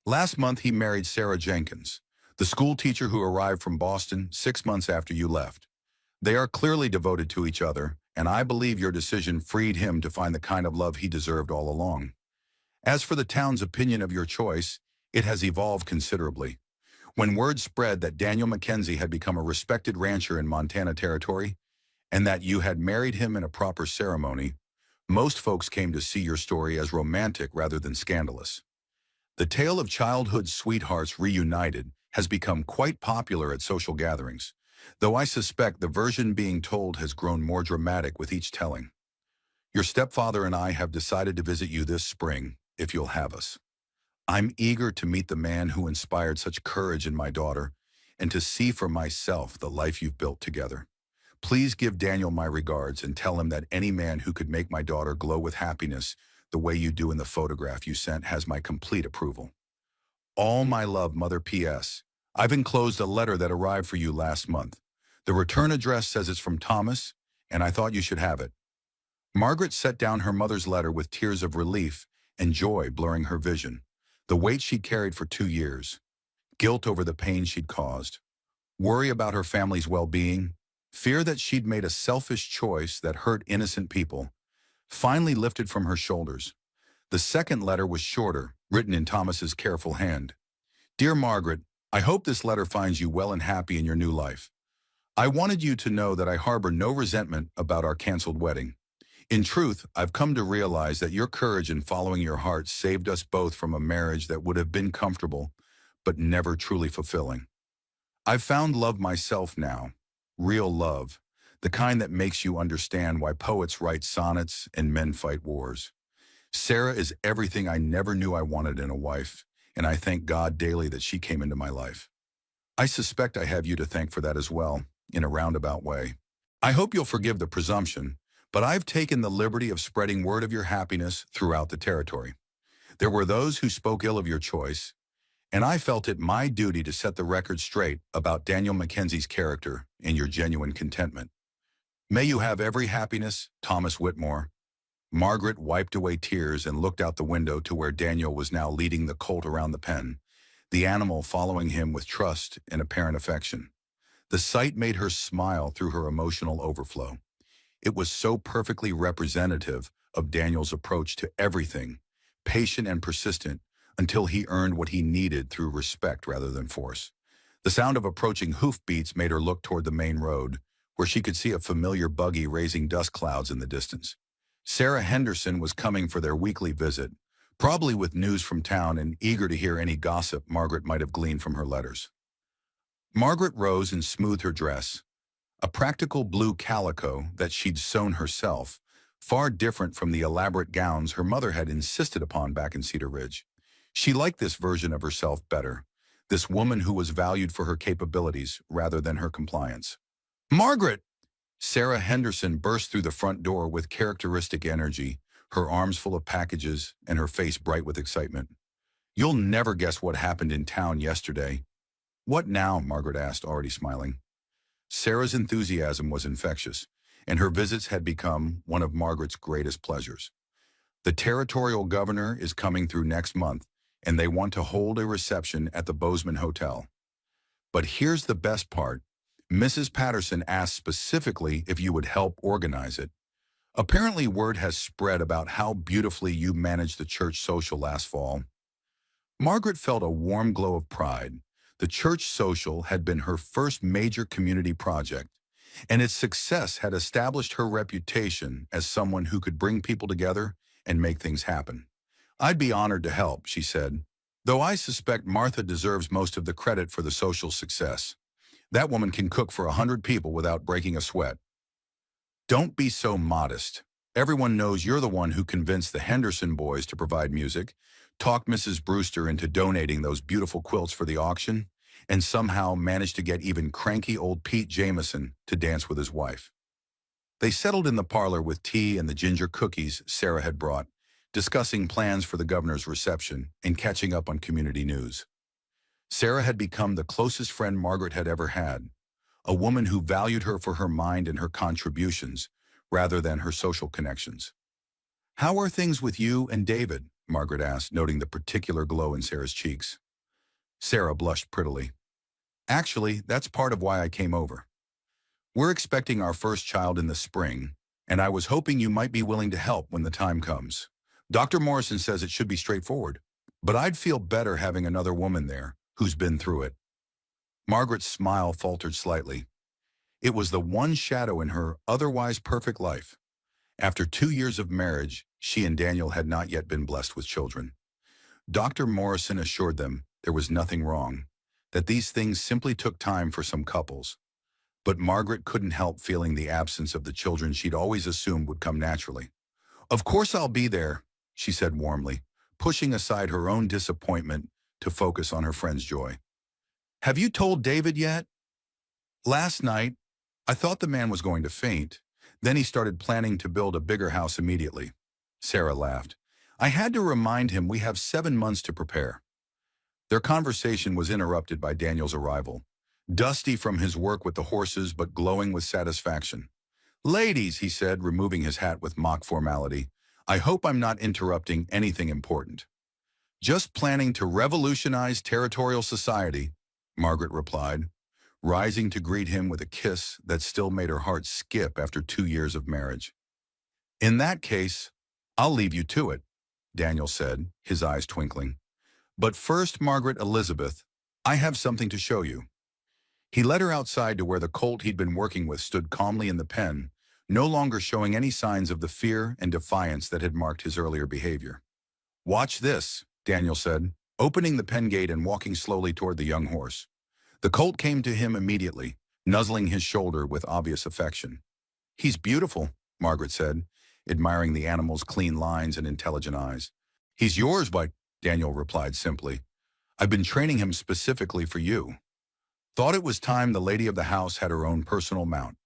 Last month, he married Sarah Jenkins, the school teacher who arrived from Boston 6 months after you left. They are clearly devoted to each other, and I believe your decision freed him to find the kind of love he deserved all along. As for the town's opinion of your choice, it has evolved considerably. When word spread that Daniel Mackenzie had become a respected rancher in Montana Territory, and that you had married him in a proper ceremony, most folks came to see your story as romantic rather than scandalous. The tale of childhood sweethearts reunited has become quite popular at social gatherings, though I suspect the version being told has grown more dramatic with each telling. Your stepfather and I have decided to visit you this spring, if you'll have us. I'm eager to meet the man who inspired such courage in my daughter, and to see for myself the life you've built together. Please give Daniel my regards and tell him that any man who could make my daughter glow with happiness the way you do in the photograph you sent has my complete approval. All my love, Mother. P.S. I've enclosed a letter that arrived for you last month. The return address says it's from Thomas, and I thought you should have it. Margaret set down her mother's letter with tears of relief and joy blurring her vision. The weight she'd carried for 2 years, guilt over the pain she'd caused, worry about her family's well-being, fear that she'd made a selfish choice that hurt innocent people, finally lifted from her shoulders. The second letter was shorter, written in Thomas's careful hand. Dear Margaret, I hope this letter finds you well and happy in your new life. I wanted you to know that I harbor no resentment about our canceled wedding. In truth, I've come to realize that your courage in following your heart saved us both from a marriage that would have been comfortable, but never truly fulfilling. I've found love myself now, real love, the kind that makes you understand why poets write sonnets and men fight wars. Sarah is everything I never knew I wanted in a wife, and I thank God daily that she came into my life. I suspect I have you to thank for that as well, in a roundabout way. I hope you'll forgive the presumption, but I've taken the liberty of spreading word of your happiness throughout the territory. There were those who spoke ill of your choice, and I felt it my duty to set the record straight about Daniel Mackenzie's character and your genuine contentment. May you have every happiness, Thomas Whitmore. Margaret wiped away tears and looked out the window to where Daniel was now leading the colt around the pen, the animal following him with trust and apparent affection. The sight made her smile through her emotional overflow. It was so perfectly representative of Daniel's approach to everything, patient and persistent, until he earned what he needed through respect rather than force. The sound of approaching hoofbeats made her look toward the main road, where she could see a familiar buggy raising dust clouds in the distance. Sarah Henderson was coming for their weekly visit, probably with news from town and eager to hear any gossip Margaret might have gleaned from her letters. Margaret rose and smoothed her dress, a practical blue calico that she'd sewn herself, far different from the elaborate gowns her mother had insisted upon back in Cedar Ridge. She liked this version of herself better, this woman who was valued for her capabilities rather than her compliance. Margaret! Sarah Henderson burst through the front door with characteristic energy, her arms full of packages and her face bright with excitement. You'll never guess what happened in town yesterday. What now? Margaret asked, already smiling. Sarah's enthusiasm was infectious, and her visits had become one of Margaret's greatest pleasures. The territorial governor is coming through next month, and they want to hold a reception at the Bozeman Hotel. But here's the best part. Mrs. Patterson asked specifically if you would help organize it. Apparently word has spread about how beautifully you managed the church social last fall. Margaret felt a warm glow of pride. The church social had been her first major community project, and its success had established her reputation as someone who could bring people together and make things happen. "I'd be honored to help," she said, "though I suspect Martha deserves most of the credit for the social success. That woman can cook for 100 people without breaking a sweat." "Don't be so modest. Everyone knows you're the one who convinced the Henderson boys to provide music, talked Mrs. Brewster into donating those beautiful quilts for the auction, and somehow managed to get even cranky old Pete Jameson to dance with his wife." They settled in the parlor with tea and the ginger cookies Sarah had brought, discussing plans for the governor's reception and catching up on community news. Sarah had become the closest friend Margaret had ever had, a woman who valued her for her mind and her contributions, rather than her social connections. "How are things with you and David?" Margaret asked, noting the particular glow in Sarah's cheeks. Sarah blushed prettily. "Actually, that's part of why I came over. We're expecting our first child in the spring, and I was hoping you might be willing to help when the time comes. Dr. Morrison says it should be straightforward, but I'd feel better having another woman there who's been through it." Margaret's smile faltered slightly. It was the one shadow in her otherwise perfect life. After 2 years of marriage, she and Daniel had not yet been blessed with children. Dr. Morrison assured them there was nothing wrong, that these things simply took time for some couples. But Margaret couldn't help feeling the absence of the children she'd always assumed would come naturally. "Of course I'll be there," she said warmly, pushing aside her own disappointment to focus on her friend's joy. "Have you told David yet?" "Last night, I thought the man was going to faint. Then he started planning to build a bigger house immediately." Sarah laughed. "I had to remind him we have 7 months to prepare." Their conversation was interrupted by Daniel's arrival, dusty from his work with the horses but glowing with satisfaction. "Ladies," he said, removing his hat with mock formality, "I hope I'm not interrupting anything important." "Just planning to revolutionize territorial society," Margaret replied, rising to greet him with a kiss that still made her heart skip after 2 years of marriage. "In that case, I'll leave you to it," Daniel said, his eyes twinkling. "But first, Margaret Elizabeth, I have something to show you." He led her outside to where the colt he'd been working with stood calmly in the pen, no longer showing any signs of the fear and defiance that had marked his earlier behavior. "Watch this," Daniel said, opening the pen gate and walking slowly toward the young horse. The colt came to him immediately, nuzzling his shoulder with obvious affection. "He's beautiful," Margaret said, admiring the animal's clean lines and intelligent eyes. "He's yours, but," Daniel replied simply, "I've been training him specifically for you." Thought it was time the lady of the house had her own personal mount.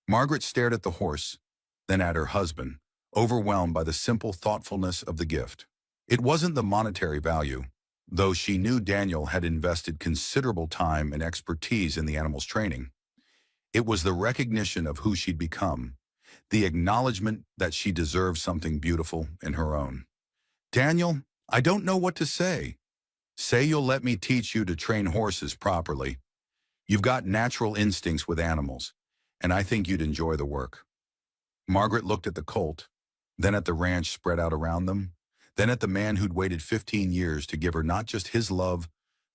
Margaret stared at the horse, then at her husband, overwhelmed by the simple thoughtfulness of the gift. It wasn't the monetary value, though she knew Daniel had invested considerable time and expertise in the animal's training. It was the recognition of who she'd become, the acknowledgement that she deserved something beautiful in her own. "Daniel, I don't know what to say. Say you'll let me teach you to train horses properly. You've got natural instincts with animals, and I think you'd enjoy the work." Margaret looked at the colt, then at the ranch spread out around them, then at the man who'd waited 15 years to give her not just his love,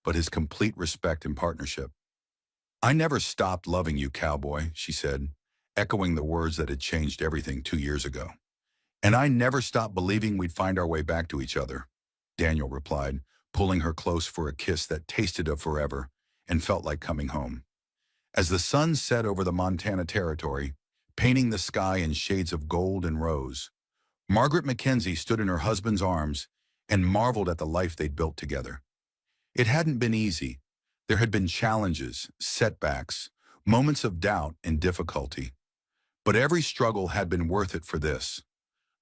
but his complete respect and partnership. "I never stopped loving you, Cowboy," she said, echoing the words that had changed everything 2 years ago. "And I never stopped believing we'd find our way back to each other," Daniel replied, pulling her close for a kiss that tasted of forever and felt like coming home. As the sun set over the Montana Territory, painting the sky in shades of gold and rose, Margaret Mackenzie stood in her husband's arms and marveled at the life they'd built together. It hadn't been easy. There had been challenges, setbacks, moments of doubt and difficulty. But every struggle had been worth it for this.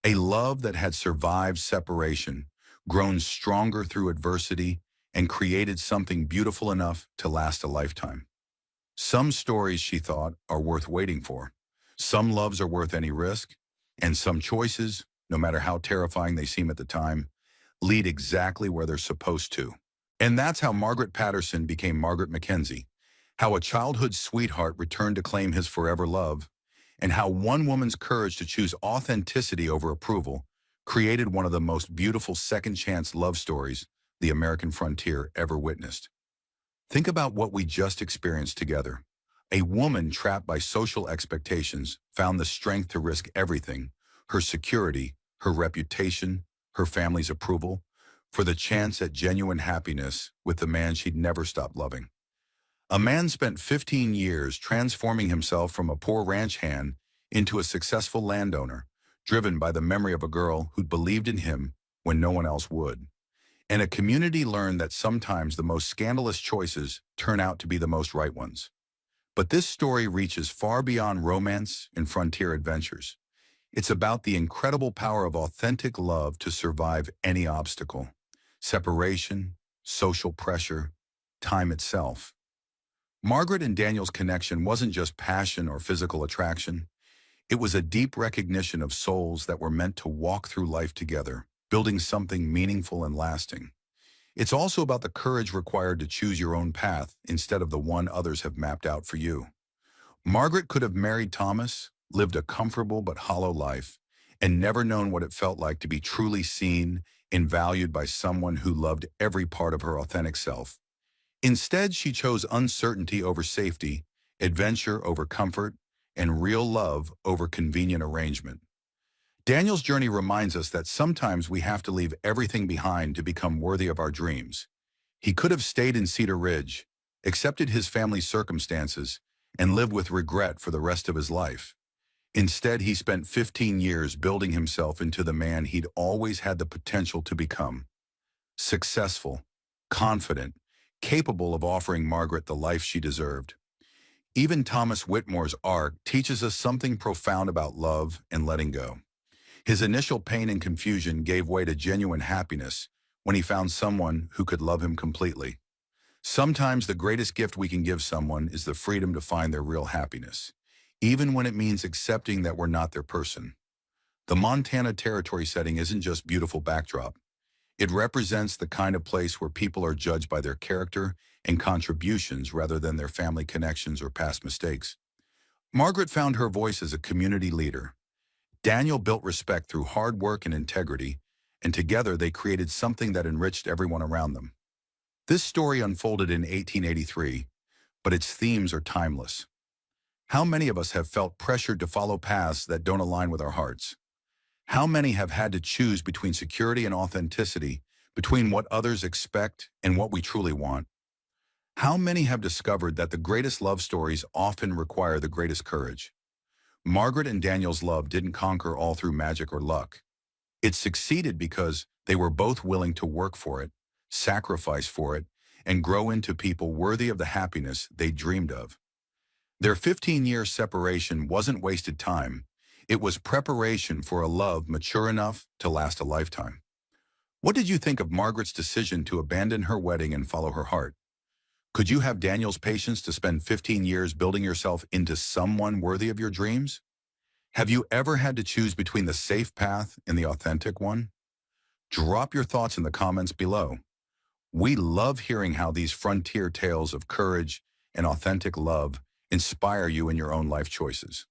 A love that had survived separation, grown stronger through adversity, and created something beautiful enough to last a lifetime. Some stories, she thought, are worth waiting for. Some loves are worth any risk, and some choices, no matter how terrifying they seem at the time, lead exactly where they're supposed to. And that's how Margaret Patterson became Margaret Mackenzie, how a childhood sweetheart returned to claim his forever love, and how one woman's courage to choose authenticity over approval created one of the most beautiful second-chance love stories the American frontier ever witnessed. Think about what we just experienced together. A woman trapped by social expectations found the strength to risk everything, her security, her reputation, her family's approval, for the chance at genuine happiness with the man she'd never stopped loving. A man spent 15 years transforming himself from a poor ranch hand into a successful landowner, driven by the memory of a girl who'd believed in him when no one else would. And a community learned that sometimes the most scandalous choices turn out to be the most right ones. But this story reaches far beyond romance and frontier adventures. It's about the incredible power of authentic love to survive any obstacle: separation, social pressure, time itself. Margaret and Daniel's connection wasn't just passion or physical attraction. It was a deep recognition of souls that were meant to walk through life together, building something meaningful and lasting. It's also about the courage required to choose your own path instead of the one others have mapped out for you. Margaret could have married Thomas, lived a comfortable but hollow life, and never known what it felt like to be truly seen and valued by someone who loved every part of her authentic self. Instead, she chose uncertainty over safety, adventure over comfort, and real love over convenient arrangement. Daniel's journey reminds us that sometimes we have to leave everything behind to become worthy of our dreams. He could have stayed in Cedar Ridge, accepted his family's circumstances, and lived with regret for the rest of his life. Instead, he spent 15 years building himself into the man he'd always had the potential to become. Successful, confident, capable of offering Margaret the life she deserved. Even Thomas Whitmore's arc teaches us something profound about love and letting go. His initial pain and confusion gave way to genuine happiness when he found someone who could love him completely. Sometimes the greatest gift we can give someone is the freedom to find their real happiness, even when it means accepting that we're not their person. The Montana Territory setting isn't just beautiful backdrop. It represents the kind of place where people are judged by their character and contributions rather than their family connections or past mistakes. Margaret found her voice as a community leader. Daniel built respect through hard work and integrity, and together they created something that enriched everyone around them. This story unfolded in 1883, but its themes are timeless. How many of us have felt pressured to follow paths that don't align with our hearts? How many have had to choose between security and authenticity, between what others expect and what we truly want? How many have discovered that the greatest love stories often require the greatest courage? Margaret and Daniel's love didn't conquer all through magic or luck. It succeeded because they were both willing to work for it, sacrifice for it, and grow into people worthy of the happiness they dreamed of. Their 15-year separation wasn't wasted time. It was preparation for a love mature enough to last a lifetime. What did you think of Margaret's decision to abandon her wedding and follow her heart? Could you have Daniel's patience to spend 15 years building yourself into someone worthy of your dreams? Have you ever had to choose between the safe path and the authentic one? Drop your thoughts in the comments below. We love hearing how these frontier tales of courage and authentic love inspire you in your own life choices.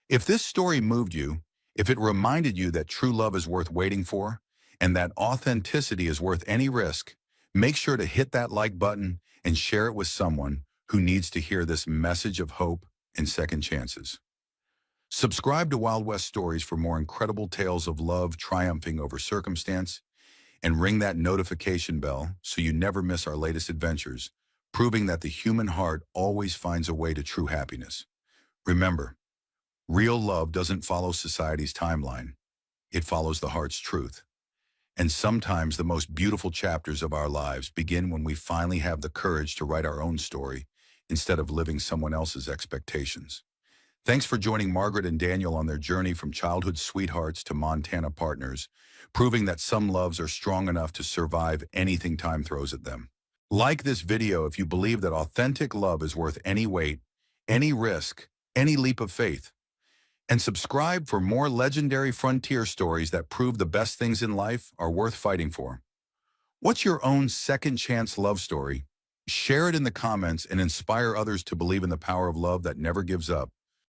If this story moved you, if it reminded you that true love is worth waiting for, and that authenticity is worth any risk, make sure to hit that like button and share it with someone who needs to hear this message of hope and second chances. Subscribe to Wild West Stories for more incredible tales of love triumphing over circumstance, and ring that notification bell so you never miss our latest adventures, proving that the human heart always finds a way to true happiness. Remember, real love doesn't follow society's timeline. It follows the heart's truth. And sometimes the most beautiful chapters of our lives begin when we finally have the courage to write our own story instead of living someone else's expectations. Thanks for joining Margaret and Daniel on their journey from childhood sweethearts to Montana partners, proving that some loves are strong enough to survive anything time throws at them. Like this video if you believe that authentic love is worth any wait, any risk, any leap of faith. And subscribe for more legendary frontier stories that prove the best things in life are worth fighting for. What's your own second chance love story? Share it in the comments and inspire others to believe in the power of love that never gives up.